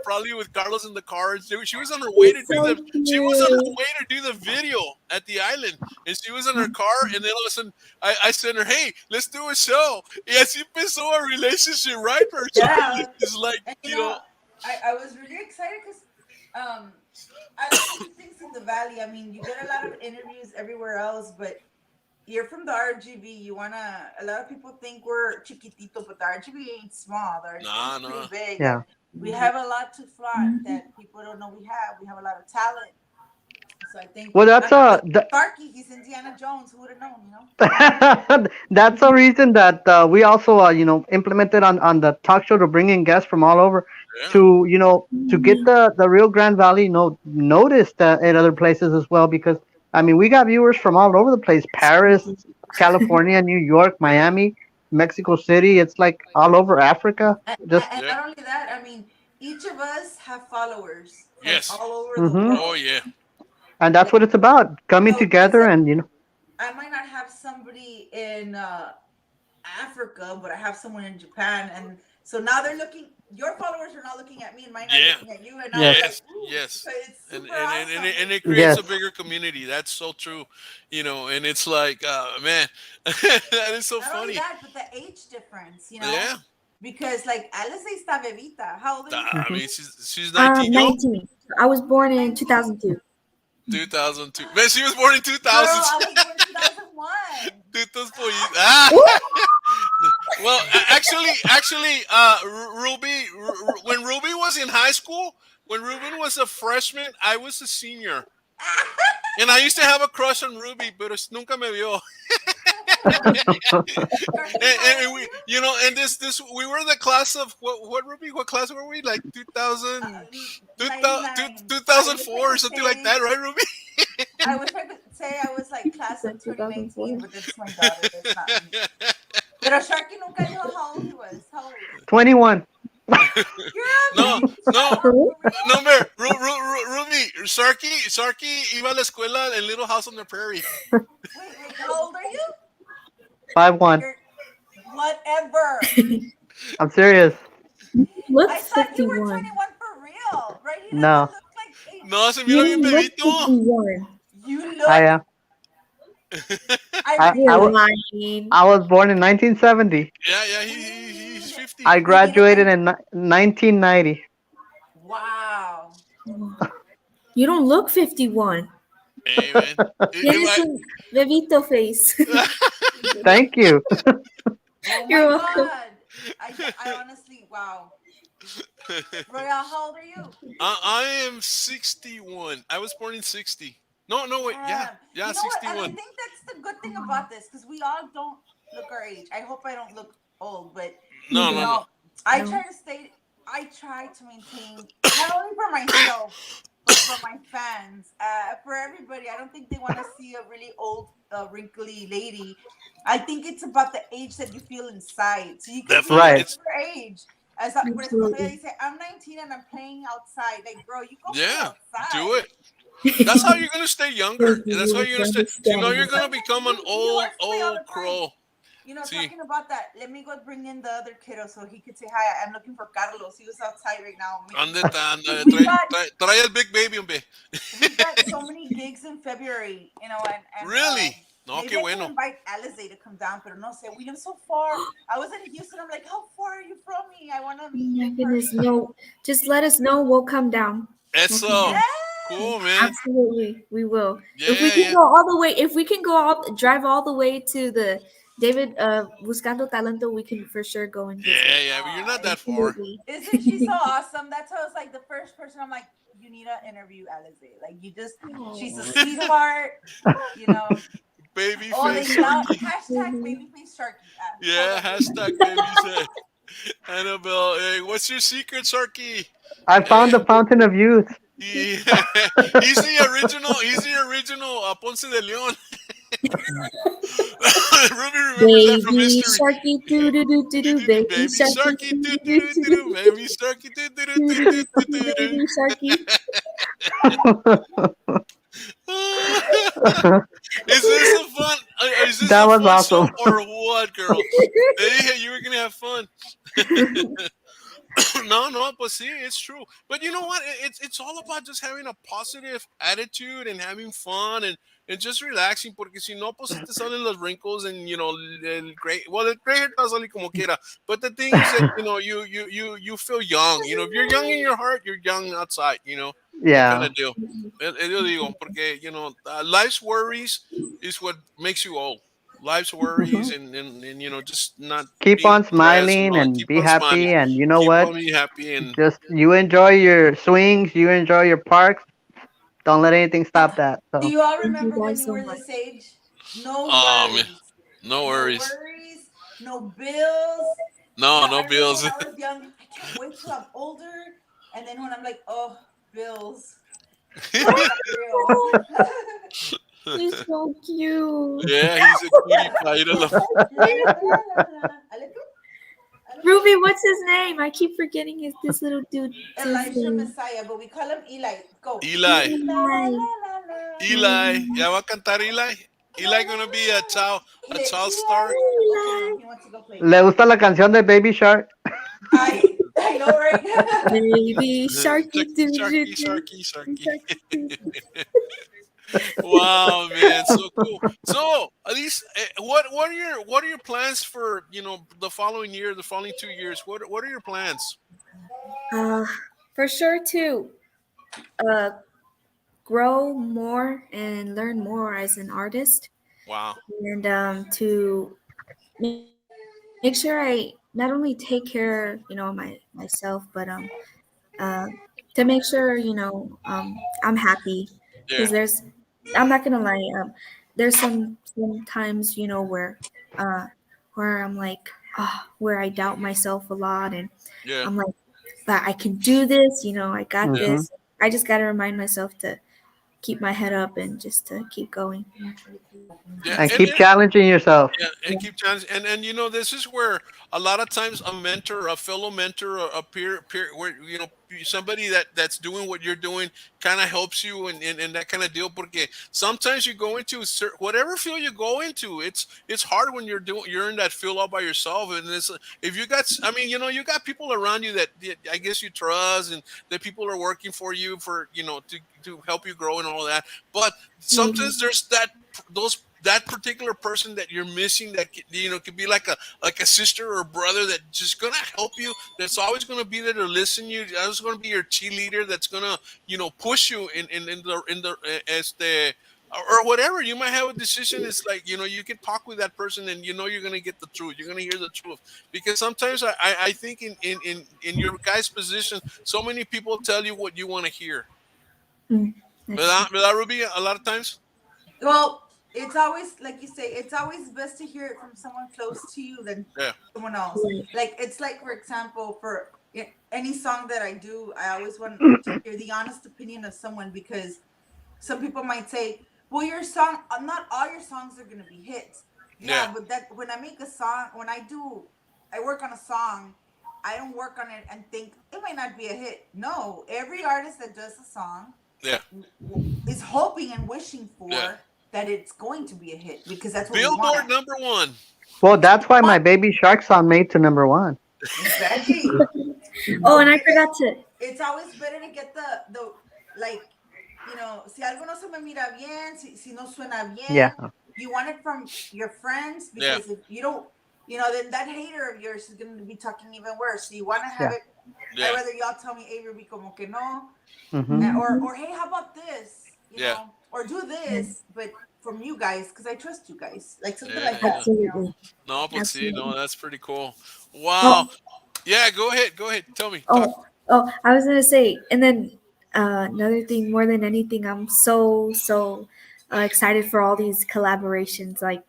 probably with Carlos in the car. And she was on her way to It's do so cute. the video at the island, and she was in her car. And then all of a sudden, I sent her, "Hey, let's do a show." Y así empezó a relationship, right? Her Yeah, is like, and I was really excited because um, I like to do things in the valley. I mean, you get a lot of interviews everywhere else, but you're from the RGB. A lot of people think we're chiquitito, but the RGB ain't small. The RGB is nah, pretty nah. big, and Yeah. we have a lot to flaunt that people don't know we have. We have a lot of talent. So I think, Well, I that's mean, look, that, Starkey, he's Indiana Jones. Who would have known? that's a reason that we also implemented on the talk show to bring in guests from all over. Yeah. to to get the Rio Grande Valley noticed in other places as well, because I mean we got viewers from all over the place: Paris, California, New York, Yeah. Miami, Mexico City. It's like all over Africa. Just And Yeah. not only that, I mean, each of us have followers from Yes. all over the hmm Oh world. yeah. and that's Like, what it's about: coming so it's together like and I might not have somebody in Africa, but I have someone in Japan, and so now they're looking. Your followers are now looking at me, and mine are Yeah. looking at you, and now we're yes, like, Yes. ooh, Yes. so it's And super and, and, and, awesome. it, and it creates yes, a bigger community. That's so true. And it's like, man, that is so Not only funny. that, but the age difference, Yeah. because like Alizé está bebita. How old are you? I hmm mean, she's 19. Yo, 19. I was born in 19. 2002. 2002. Man, she was born in Girl, 2000. I was born in 2001. Tutos pollitos. Well, Ruby, when Ruby was in high school, when Ruben was a freshman, I was a senior, and I used to have a crush on Ruby, but nunca me vio. Sharky, how old And are we, you? and this we were the class of what Ruby? What class were we? Like 99. I wish I 2004 or could something like say. that, right, Ruby? I wish I could say I was like She class said of 2004. 2019, but that's my daughter. That's not me. Pero Sharky nunca dijo how old he was. How old? 21. You're a No, baby no, child for real? no, hombre, Ruby, Sarky iba a la escuela en Little House on the Prairie. Wait. How old are you? 5'1". You're whatever. I'm serious. I Looks thought you were 51. 21 for real. Right? He No, doesn't look like No, se You mira bien don't look bebito. 51. you I look. am. I I I, You're wa- really lying. I was born in 1970. Yeah, he's weed. 50. I You need to graduated and in 1990. wow. You don't look 51. Hey, man. Tienes un bebito face. Thank you. Oh You're my welcome. god. I honestly wow. Royale, how old are you? I am 61. I was born in 60. No, no, wait. Yeah, Damn. yeah, You know what? And I 61. think that's the good thing about this because we all don't look our age. I hope I don't look old, but You No, you no, don't. no. know, I No. try to stay. I try to maintain not only for myself but for my fans, for everybody. I don't think they want to see a really old, wrinkly lady. I think it's about the age that you feel inside. So you can be Definitely. Right. It's whatever age. Por eso cuando ella Absolutely. dice, I'm 19 and I'm playing outside. Like, girl, you go play yeah. Do outside. it. That's how you're gonna stay younger. Thank you. That's how You you're gonna stay. You know, you're understand. gonna But become an you old, watch play all old the time. crow. See, Talking about that, let me go bring in the other kiddo so he could say hi. I'm looking for Carlos. He was outside right now making ande, fun. Because ande, trae el big baby, hombre. we got so many gigs in February, and Really? No, qué maybe I can bueno. invite Alizé to come down, but no sé, we live so far. I was in Houston. I'm like, how far are you from me? I want to Oh meet you my in goodness. person. No. Just let us know. We'll come down. We'll come Eso. down. Cool, man. Absolutely. We will. If we Yeah, can yeah. go all the way, if we can go all drive all the way to the David Buscando Talento, we can for sure go and visit. Yeah, yeah. But you're not that far. Absolutely. Isn't she so awesome? That's how it's like the first person I'm like, you need to interview Alizé. Like you just, she's a Oh. sweetheart. You know. Oh, Babyface they now Sharky. hashtag babyface Sharky. Hold Yeah, on, wait. hashtag babyface. Annabelle, hey, what's your secret, Sharky? I found the Hey, fountain of youth. he, he's the original. He's the original Ponce de Leon. Ruby remembers that from Baby history. sharky doo doo doo doo doo. Baby Baby sharky Sharky, doo doo doo doo doo doo doo doo doo. doo. Baby Sharky, doo doo doo Doo doo doo doo doo doo doo doo. doo Baby sharky. doo. Is this a fun? Is this That a was fun show awesome. or what, girl? Hey, you were gonna have fun. No, no, but see, it's true. But you know what? It's all about just having a positive attitude and having fun and just relaxing. Porque si no, pues si te salen los wrinkles and el gray. Well, el gray hair does salir como quiera. But the thing is that you feel young. If you're young in your heart, you're young outside. That kind Yeah. of deal. Yo digo, porque life's worries is what makes you old. Life's worries and just not Keep being on depressed and smiling all that. and Keep be on smiling, happy. And you know keep what? on being happy, and Just you enjoy your swings. You enjoy your parks. Don't let anything stop that. Do So you all Thank you remember when guys you so were much. this age? No man, worries. no No worries. worries. No bills. No, I no remember when bills. I was young, I can't wait till I'm older. And then when I'm like, oh, bills, bills are real. Oh, he's so cute. Yeah, he's a cutie pie. You don't know. La la la la la. Ale tú, ale tú. Ruby, what's his name? I keep forgetting his this little dude's Elijah name. Messiah, but we call him Eli. Go. Eli. La la Eli. la la la. Eli. Ya va a cantar Eli. Eli gonna be a child star. Okay, Eli. mom, he wants to go play. ¿Le gusta la canción de Baby Shark? I know, right? Baby sharky Sharky, doo doo sharky, doo. sharky, sharky. Sharky doo. Wow, man, so cool. So, at least, what are your plans for the following year, the following 2 years? What are your plans? Uh, for sure to uh grow more and learn more as an artist, Wow. and to make sure I not only take care, myself, but uh, to make sure I'm happy because Yeah, I'm not gonna lie, there's some times uh where I'm like, where I doubt myself a lot, and yeah, I'm like, but I can do this, I got yeah, Hmm. this. I just gotta remind myself to keep my head up and just to keep going. yeah. And And keep challenging yourself. yeah, and Yeah. keep challenging. And this is where a lot of times a mentor, a fellow mentor, a peer, where somebody that's doing what you're doing kind of helps you and that kind of deal. Porque sometimes you go into whatever field you go into, it's hard when you're in that field all by yourself. And it's if you got, I mean, you got people around you that I guess you trust, and that people are working for you for to help you grow and all that. But Mhm. sometimes there's that particular person that you're missing that could be like a sister or a brother that's just gonna help you, that's always gonna be there to listen you, that's gonna be your cheerleader, that's gonna push you in the as the or whatever you might have a decision. It's like you can talk with that person, and you're gonna get the truth, you're gonna hear the truth. Because sometimes I think in your guy's position, so many people tell you what you want to hear. Mm, that's true. Without Ruby, a lot of times. Well, it's always like you say. It's always best to hear it from someone close to you than Yeah, someone else. Right. Like it's like, for example, for any song that I do, I always want to hear the honest opinion of someone, because some people might say, "Well, your song, not all your songs are gonna be hits." yeah, Yeah, but that when I make a song, when I work on a song. I don't work on it and think it might not be a hit. No, every artist that does a song yeah, is hoping and wishing yeah. for that it's going to be a hit, because that's what we Billboard want. number one. Well, that's why my Want Baby Shark song made to number one. exactly. Oh, and I Because forgot to. it's always better to get the like, si algo no se me mira bien, si no suena Yeah. bien, you want it from your friends, Yeah, because if you don't, then that hater of yours is going to be talking even worse. So you want to have Yeah. it. I yeah, rather y'all tell me, hey, Ruby, como que no, Hmm. or Mhm. hey, how about this, yeah, or do Yeah, this, but from you guys, because I trust you guys, like something yeah, like yeah. that. absolutely, No, but see, no, absolutely. that's pretty cool. Oh, Wow. Yeah, go ahead, go ahead. Tell me, talk. oh, I was gonna say, and then another thing, more than anything, I'm so excited for all these collaborations. Like,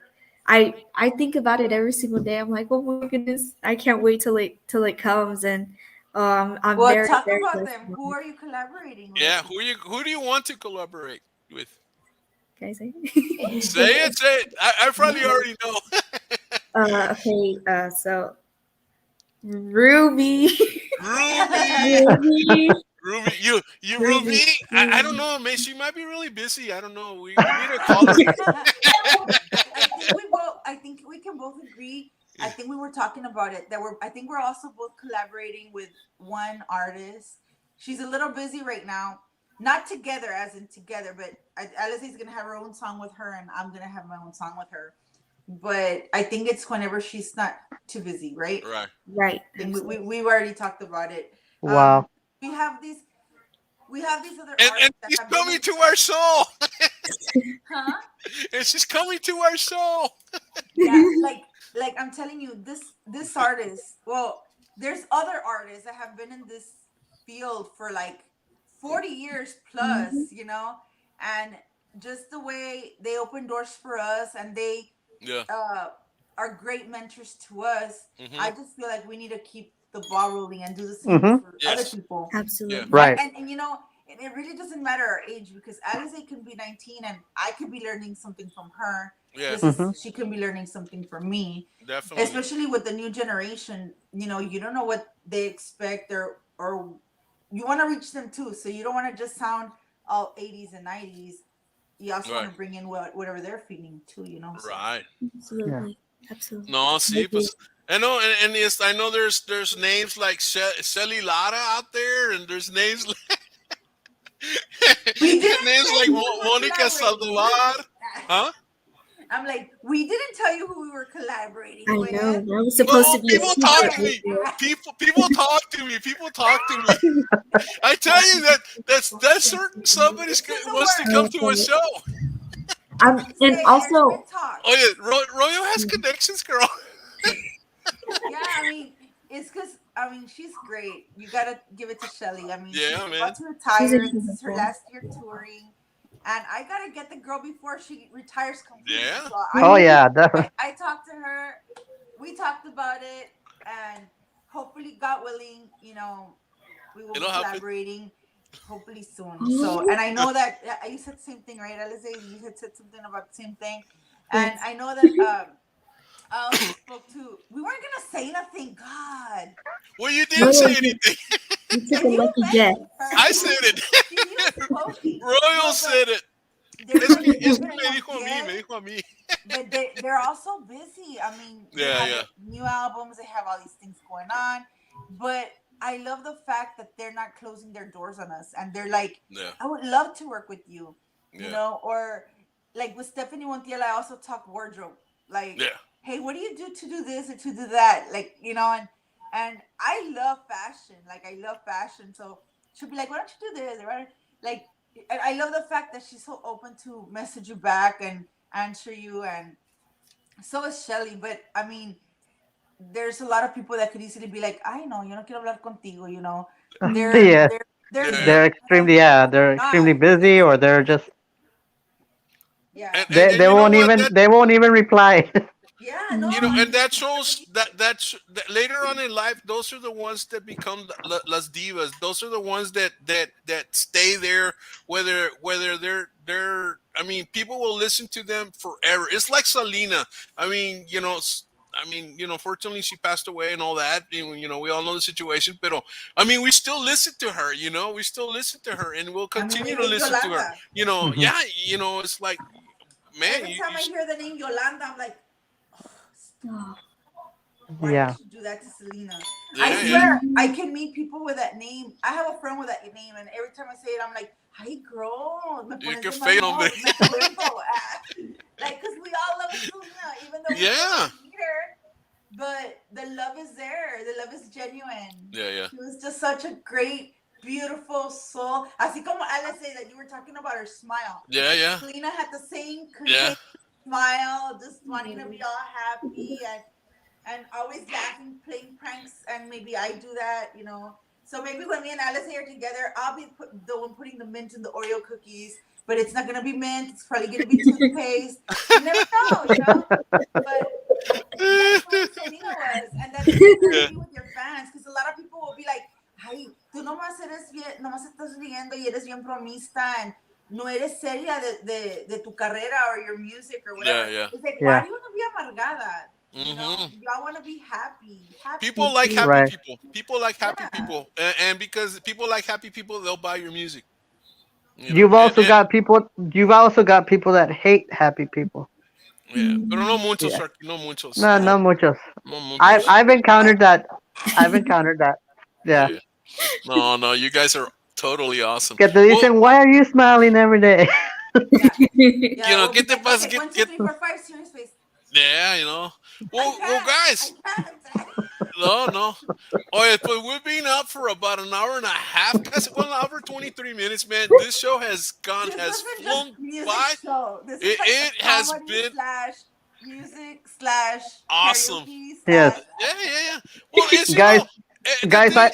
I think about it every single day. I'm like, oh my goodness, I can't wait till it comes, and I'm Well, very talk very about blessed. them. Who are you collaborating with? Yeah, who do you want to collaborate with? Can I say? Say it, say it. I probably already know. Okay, so Ruby, Ruby, Ruby, Ruby, you Ruby. Ruby, I don't Ruby. know, man. She might be really busy. I don't know. We need to call her. No, I think we can both agree. I think we were talking about it, that I think we're also both collaborating with one artist. She's a little busy right now. Not together, as in together, but Alice is gonna have her own song with her, and I'm gonna have my own song with her. But I think it's whenever she's not too busy, right? Right. Right, I think absolutely. we've already talked about it. Um, Wow. we have these we have these other And artists that she's have been coming in, to our show. huh? And she's coming to our show. Yeah, like I'm telling you, this artist, well, there's other artists that have been in this field for like 40 years Mhm. plus, and just the way they open doors for us, and they Yeah. uh are great mentors to us. Hmm. I just feel like we need to keep the ball rolling and do the same Mm-hmm. for other Yes. people. Yeah. Absolutely. And Right. and you know, it really doesn't matter our age because Alize can be 19 and I could be learning something from her, just Yes. as Mm-hmm. she can be learning something from me. Definitely. Especially with the new generation, you know, you don't know what they expect or you want to reach them too. So you don't want to just sound all 80s and 90s. You also want Right. to bring in whatever they're feeling too, you know. So Right. Yeah. Absolutely. Absolutely. No, I see, agree. pues, I know, and yes, I know there's names like Shelly Lara out there, and there's names we didn't names say like who we were Monica collaborating. Saldivar, huh? I'm like, we didn't tell you who we were collaborating I know. with. That was We supposed Well, to be a people didn't talk secret to this me. say. year. People talk to me. People talk to me. I tell you that certain somebody It's in the wants to I come works. to a love it. show. Just And say there's also, been talks. Oh yeah, Royo has connections, girl. Yeah, I mean, it's because I mean she's great. You gotta give it to Shelly. I mean, she's Yeah, about man. to she's a retire. This is her unicorn. last year touring, and I gotta get the girl before she retires completely. Yeah, So Oh I, Mhm. yeah, definitely. I talked to her. We talked about it, and hopefully, God willing, you know, we will be it'll happen. collaborating hopefully soon. So, Oh, and I know that you said the same thing, right, Alizé? You had said something about the same thing, and yes. I know that I also spoke to. We weren't gonna say nothing. God, Well, you didn't say Royal, anything. you took a you lucky guess. mentioned her. I said it. He was poking. Royal No, but said it. they're Es que, gonna es que definitely me dijo a mí, Montiel. me dijo a mí. But they're also busy. I mean, they Yeah, have yeah, new albums. They have all these things going on. But I love the fact that they're not closing their doors on us, and they're like, yeah, I would love to work with you, you yeah, know, or like with Stephanie Montiel, I also talk wardrobe. Like, yeah. hey, what do you do to do this or to do that? Like, you know, and I love fashion. Like, I love fashion. So she'll be like, why don't you do this? Or why don't-" like, and I love the fact that she's so open to message you back and answer you, and so is Shelly. But I mean, there's a lot of people that could easily be like, I know, yo no quiero hablar contigo, you know. They're Yes, they're they're Yeah, yeah. good, they're extremely, yeah, or they're they're not. extremely busy, It's or they're just yeah. And you know what? That they won't even reply. Yeah, no, you know, I and mean, that shows that later on in life, those are the ones that become las divas. Those are the ones that stay there, whether they're. I mean, people will listen to them forever. It's like Selena. I mean, fortunately she passed away and all that. You know, we all know the situation. But I mean, we still listen to her. You know, we still listen to her, and we'll I mean, continue we to hate listen to her. Yolanda. You know, Hmm. yeah. You know, it's like, man, Every time you I hear the name Yolanda, I'm like, Oh. why did Yeah. she do that to Selena? I yeah, yeah. swear, I can meet people with that name. I have a friend with that name, and every time I say it, I'm like, "Hi, girl, me pones Qué de mal feo, hombre. humor." Me acuerdo, like, cause we all love Selena, even though we Yeah. never meet her. But the love is there. The love is genuine. Yeah, yeah, She was just such a great, beautiful soul. Así como Alice said that you were talking about her smile. yeah, yeah, Selena had the same yeah. contagious smile, just wanting to be all happy and always laughing, playing pranks, and maybe I do that, you know. So maybe when me and Alice are together, I'll be the one putting the mint in the Oreo cookies, but it's not gonna be mint. It's probably gonna be toothpaste. You never know, you know. But that's the way Selena was, and that's the way you gotta Yeah, be with your fans, because a lot of people will be like, "Ay, tú nomás eres bien, nomás estás riendo y eres bien bromista, and no eres seria de tu carrera or your music or yeah, whatever." yeah. It's like, why Yeah. do you want to be amargada? You know, Hmm. y'all want to be happy, People happy. like happy Right. people. People like happy Yeah. people, and because people like happy people, they'll buy your music. You know, You've also got people. You've also got people that hate happy people. yeah. Pero no muchos, Yeah. Sharky, no muchos, No, no, no muchos. no I muchos. I've encountered that. I've encountered that. Yeah, Yeah. yeah. No, no, you guys are totally awesome. Que te Well, dicen, why are you smiling every day? Yeah. you Yeah. know, We'll be get the like, bus, okay, one, two, get. three, four, five, serious face. Yeah, you know. I Well, can't. I guys. can't. No, no. Oh, yeah, but we've been up for about an hour and a half. Cause, well, an hour 23 minutes, man. This show This has wasn't just flown music by. show. This is like a It has comedy been slash music slash awesome. karaoke Yes. slash. Yeah, yeah, yeah. Well, it's Guys, the guys, thing.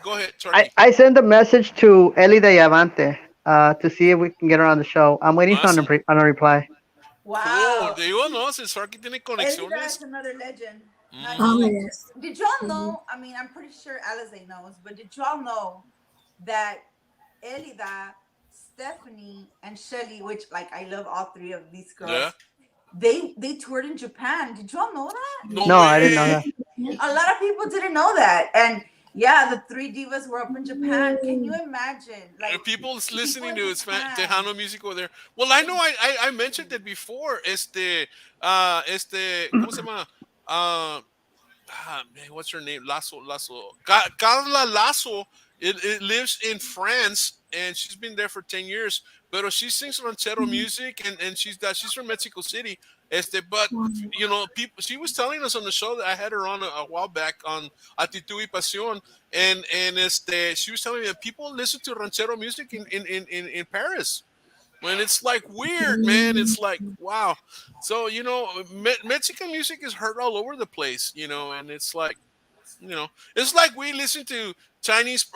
Go ahead, Turkey. I sent a message to Eli de Yavante to see if we can get her on the show. I'm waiting on Awesome. on a reply. Cool. Wow. Digo, no, si Sarky tiene Elida is conexiones. another legend. Now, Oh Hmm. yes. did y'all Mhm. know? I mean, I'm pretty sure Alizé knows, but did y'all know that Elida, Stephanie, and Shelly, which like I love all three of these Yeah. girls, they toured in Japan. Did y'all know that? No No, I didn't know way. that. A lot of people didn't know that, and yeah, the three divas were up in Japan. Can you imagine, And like people people listening in to Japan? Tejano music over there. Well, I know I mentioned it before. ¿Cómo se llama? Uh, man, what's her name? Carla Lasso. It lives in France and she's been there for 10 years. But she sings ranchero music and she's from Mexico City. But people, she was telling us on the show that I had her on a while back on Actitud y Pasión, and she was telling me that people listen to ranchero music in Paris. When it's like weird, man. It's like wow. So Mexican music is heard all over the place, and it's like it's like we listen to Chinese,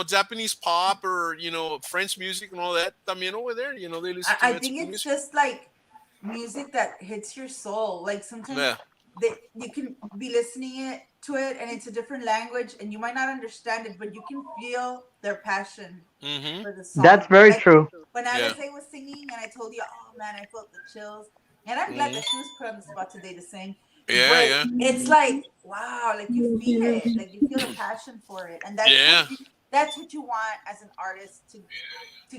Japanese pop or French music and all that. I mean, over there, they listen to I think Mexican it's music. just like music that hits your soul. Like sometimes Yeah. you can be listening to it and it's a different language and you might not understand it, but you can feel their passion Mm-hmm. for the That's song. very Like true. when Yeah. Alize was singing and I told you, oh man, I felt the chills. And I'm glad Mm-hmm. that she was put on the spot today to sing. Yeah. But Yeah. it's like, wow, like you feel it. Like you feel the passion for it. And Yeah. that's what you want as an artist to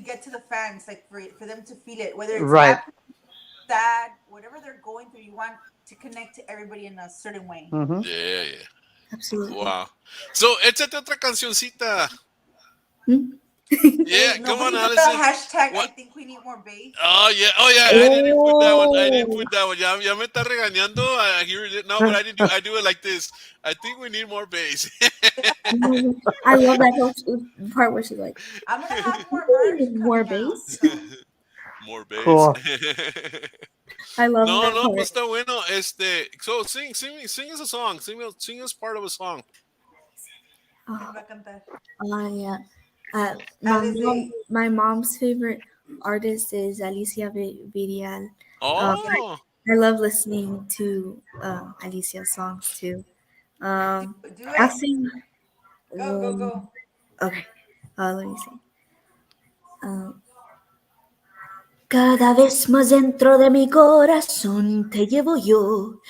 get to the fans, like for them to feel it, whether it's Right. happy, sad, whatever they're going through, you want to connect to everybody in a certain way. Hmm. Yeah. Yeah. Absolutely. Wow. So, échate otra cancioncita. Hmm? Yeah. Hey, Come on, nobody did the Allison. hashtag. I What? think we need more bass. Oh yeah, oh yeah. I didn't put that one. I didn't Oh, put that one. Ya me está regañando. I hear it. No, but I didn't do. I do it like this. I think we need more bass. I love that whole part where she's like, I'm gonna have more "We merch need more coming out bass." soon. More bass. Cool. I love No, that no, part. pues está bueno. So sing us a song. Sing us part of a song. ¿Quién Oh, va a cantar? yeah. Alize. My mom's favorite artist is Alicia Virial. Um, Oh, I love listening to Alicia's songs too. Um, Do I'll it. sing. Go, go, Um, go. okay, let me see. Um, Cada vez más dentro de mi corazón te llevo yo,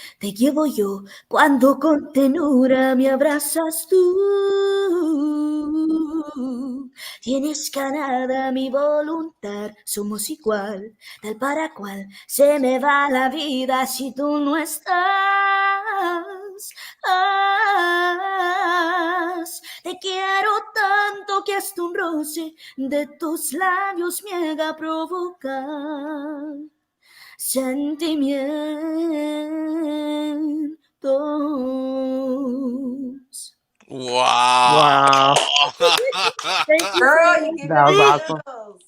cuando con tenura me abrazas tú. Tienes ganada mi voluntad, somos igual, tal para cual se me va la vida si tú no estás. Te quiero tanto que hasta un roce de tus labios me haga provocar sentimientos. wow. Wow. Thank you so Girl, you much. give That me was Babe. awesome. chills.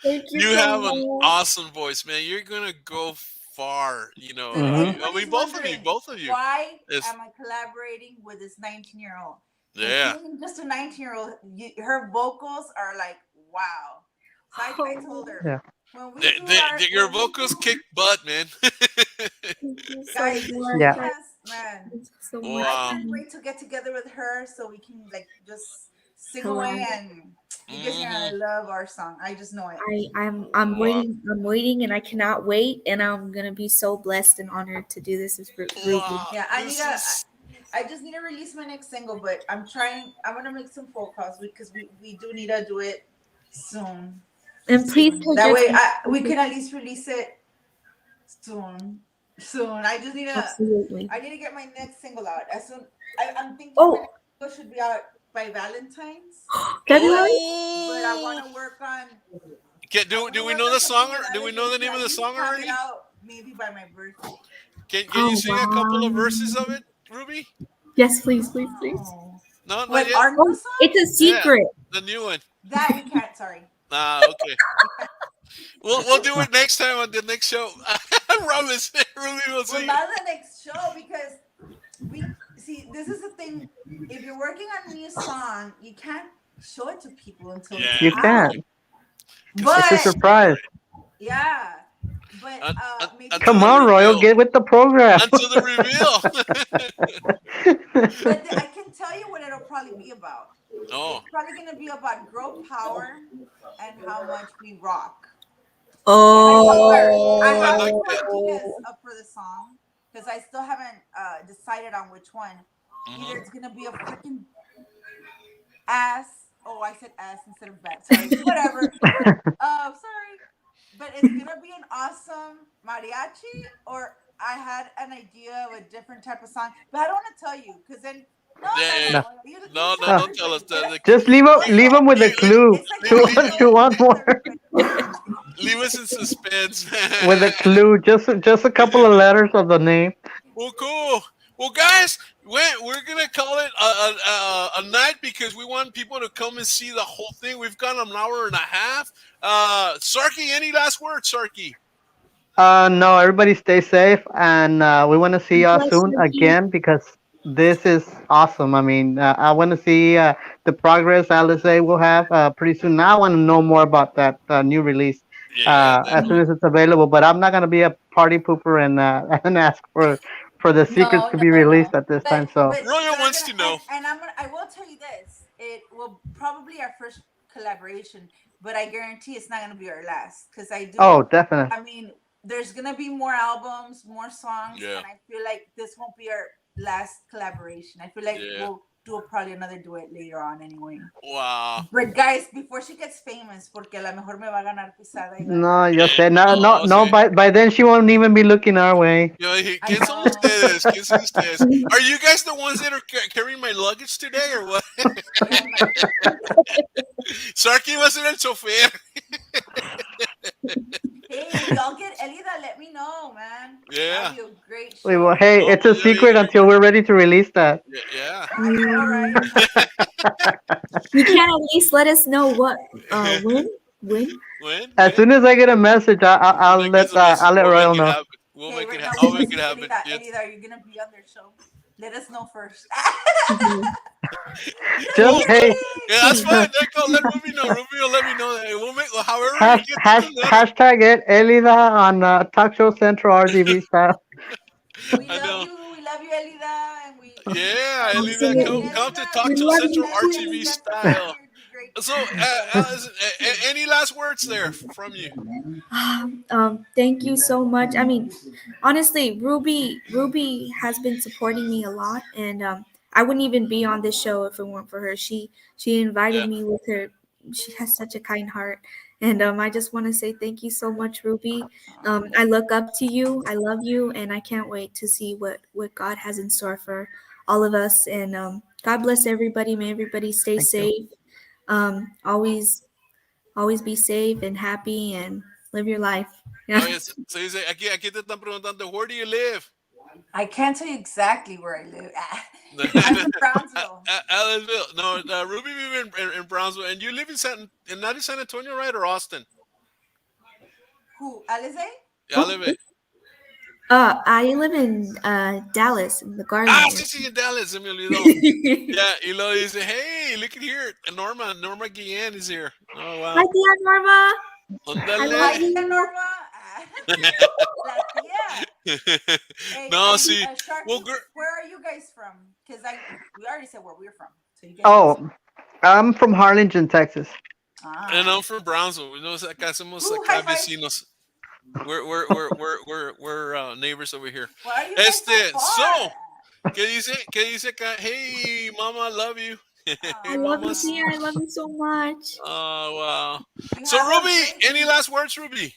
Thank you You so have an much. awesome voice, man. You're gonna go far. If Hmm. I anybody's mean, both of you, wondering both of you. why It's am I collaborating with this 19-year-old, and she yeah. ain't just a 19-year-old, her vocals are like wow. So I told her Yeah. when we do our Your when we vocals do kick butt, man. Thank you so guys, much. she Yeah. has man. Thank you so much. I Wow. can't wait to get together with her so we can like just sing away Collab. and you guys are Hmm. gonna love our song. I just know it. I'm Wow. waiting. I'm waiting, and I cannot wait. And I'm gonna be so blessed and honored to do this with Ruby. Wow. Yeah, This is I just need to release my next single, but I'm trying. I'm gonna make some phone calls because we do need to do it soon. And please Soon. take That your way, time. we can at least release it soon. Soon. I just need to. Absolutely. I need to get my next single out as soon. I'm thinking my Oh, next single should be out by Valentine's, February. but I want oh. to work on. I Do want to we work know on the something song with or do we know Alizé the to name of at the least song have it already? out maybe by my birthday. Can you Oh sing a couple of verses wow. of it, Ruby? Yes, please, please, please. Oh. No, not What yet. our new Oh, song? it's a Yeah, secret. the new one. That we can't. Sorry. Ah, okay. We can't. We'll do it next time on the next show. I promise. Ruby will Well, sing it. not the next show because we see this is the thing. If you're working on a new song, you can't show it to people until it's You Yeah, out. can. because It's a But surprise. yeah, But maybe until Come the on, Royal, reveal. get with the program. Until the reveal. but I can tell you what it'll probably be about. Oh, It's probably gonna be about girl power and how much we rock. And I I have like two that. ideas Oh. up for the song because I still haven't decided on which one. Either Hmm. it's gonna be a freaking ass. Oh, I said ass instead of bat. Sorry. Whatever. Sorry. But it's gonna be an awesome mariachi, or I had an idea of a different type of song, but I don't want to tell you because then no, Yeah, no, yeah, no, yeah. No, no. You No, no, tell no. don't tell us everybody. that. Just Leave, leave him with a leave, clue. It's like To a what riddle. you want You tell more. everybody. leave us in suspense. With a clue, just a couple of letters of the name. Well, cool. Well, guys, we're gonna call it a night because we want people to come and see the whole thing. We've got an hour and a half. Sarky, any last words, Sarky? No, everybody stay safe, and we want to see y'all Bless soon you. again because this is awesome. I mean, I want to see the progress Alizé will have pretty soon. Now I want to know more about that new release Yeah, as soon definitely. as it's available. But I'm not gonna be a party pooper and and ask for the secrets No, to be no, no. released at this time. So, Royal They're wants gonna to know. and I'm gonna I will tell you this. It will probably our first collaboration, but I guarantee it's not gonna be our last because I do. oh, definitely. I mean, there's gonna be more albums, more songs, Yeah, and I feel like this won't be our last collaboration. I feel like yeah. we'll do probably another duet later on anyway. Wow. But guys, before she gets famous, porque a lo mejor me va a ganar pisada y va a decir, No, yo sé. No, no, No, no. sí. By then she won't even be looking our way. Yo dije, I ¿quién son know, ustedes? ¿Quién son ustedes? Are you guys the ones that are carrying my luggage today or what? yeah, Sarky wasn't el chofer. hey, if y'all get Elida, let me know, man. That'll Yeah. be a great Wait, well, show. hey, No, it's a pues ya secret viene. until we're ready to release that. Yeah. I know, right? You can at least let us know what Yeah. when. When? As When? soon as I get a message, When get some message, I'll let we'll make Royal it know. happen. We'll Hey, make it. right now we're I'll make it messaging happen. Elida. Yes. Elida, are you gonna be on their show? Let us know first. Mhm. Just Well, Just hey, yeah, that's kidding. fine. Let go. Let Ruby know. Ruby will let me know. We'll make however we get this done. hashtag it Elida on Talk Show Central RTV style. I know. We love you, Elida, and we Yeah, hope you Elida, get come Absolutely. come to Elida. We Talk Show Please love Central you let RTV too. Elida come style. here. It'd be great to So, see her together. any last words there from you? Thank you so much. I mean, honestly, Ruby has been supporting me a lot, and I wouldn't even be on this show if it weren't for her. She invited Yeah, me with her. She has such a kind heart, and I just want to say thank you so much, Ruby. I look up to you. I love you, and I can't wait to see what God has in store for all of us. And God bless everybody. May everybody stay Thank you. safe. Always be safe and happy and live your life. oh Yeah. yes. So you say, aquí te están preguntando, where do you live? I can't tell you exactly where I live. I'm in Brownsville. Ellisville. No, Ruby live in Brownsville, and you live not in San Antonio, right, or Austin? Who? Alizé? Yeah, I live in. I live in Dallas, in the Ah, Garland sí, area. sí, en Dallas, se me olvidó. Yeah, y luego dice, hey, look at here, Norma Guillen is here. Oh, Hi, wow. Tia Norma. I love Hi, Ándale. tía you. Norma. La tía. Hey, No, and see, well, Sharky, where are you guys from? Because we already said where we're from, so you guys can say. Oh, I'm from Harlingen, Texas. and Ah. I'm from Brownsville. We know acá somos Ooh, high acá five. vecinos. We're neighbors over here. Why are you guys so So, far? ¿qué dice acá? Hey, mama, I love you. I Hey, love you, mamas. Tia. I Aw. love you so much. Oh, wow. You So, have a Ruby, great any week. last words, Ruby?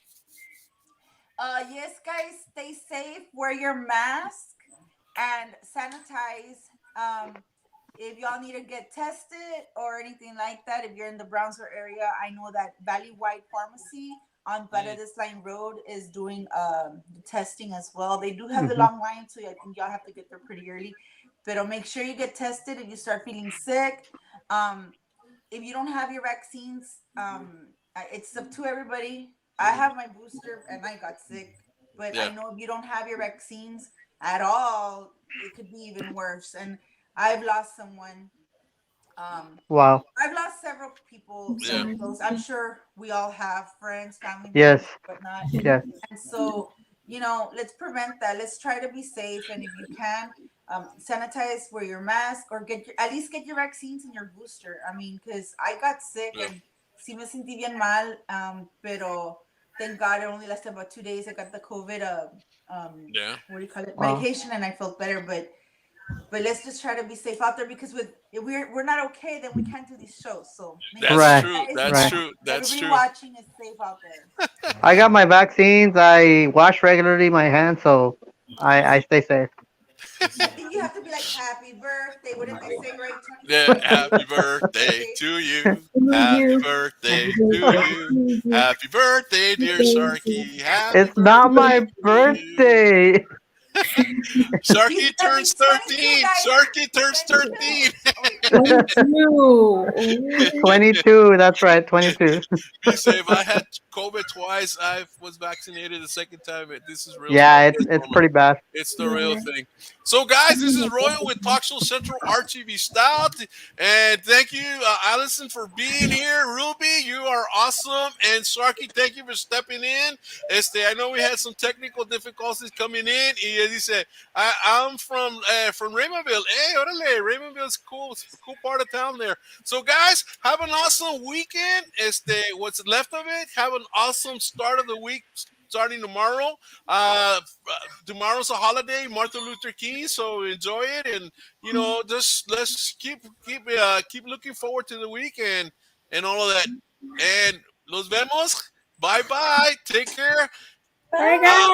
Yes, guys, stay safe. Wear your mask and sanitize. If y'all need to get tested or anything like that, if you're in the Brownsville area, I know that Valley White Pharmacy on Mm, Paredes Line Road is doing the testing as well. They do have the Hmm. long line, so I think y'all have to get there pretty early. But make sure you get tested if you start feeling sick. Um, if you don't have your vaccines, it's up to everybody. I have my booster and I got sick, but I yeah. know if you don't have your vaccines at all, it could be even worse. And I've lost someone Um, Wow. I've lost several people that Yeah. are close. I'm sure we all have friends, family Yes. members, whatnot. Yes. And so, let's prevent that. Let's try to be safe. And if you can, sanitize, wear your mask, or at least get your vaccines and your booster. I mean, because I got sick Yeah. and sí me sentí bien mal. Pero thank God it only lasted about 2 days. I got the COVID, Yeah. what do you call it? Wow. Medication, and I felt better. But let's just try to be safe out there because if we're not okay, then we can't do these shows. So make sure That's you Right. true. guys That's Right. know true. That's everybody true. watching is safe out there. I got my vaccines. I wash regularly my hands, so I stay safe. I think you have to be like happy birthday. What did they say, right? Yeah. 24th. Happy Happy birthday birthday. to you. Happy You. birthday Happy to birthday you. to you. Happy birthday, dear Happy Sarky. Happy It's not birthday my to you. birthday. He's Sarky turning turns 22, 13. guys. Sarky turns 22. 13. Oh wait, 22. Ooh. 22. That's right. 22. Be safe. I had COVID twice. I was vaccinated the second time. This is real stuff. Yeah, Yes, it's Norman. pretty bad. It's the real Yeah. thing. So, guys, this is Royal with Talk Show Central RTV Style. And thank you, Allison, for being here. Ruby, you are awesome. And Sarky, thank you for stepping in. I know we had some technical difficulties coming in. He said, I'm from Raymondville. Hey, orale, Raymondville's cool. It's a cool part of town there. So, guys, have an awesome weekend. What's left of it, have an awesome start of the week starting tomorrow. Tomorrow's a holiday, Martin Luther King, so enjoy it, and just let's keep looking forward to the week and all of that. And los vemos. Bye bye. Take care. Bye, bye. guys.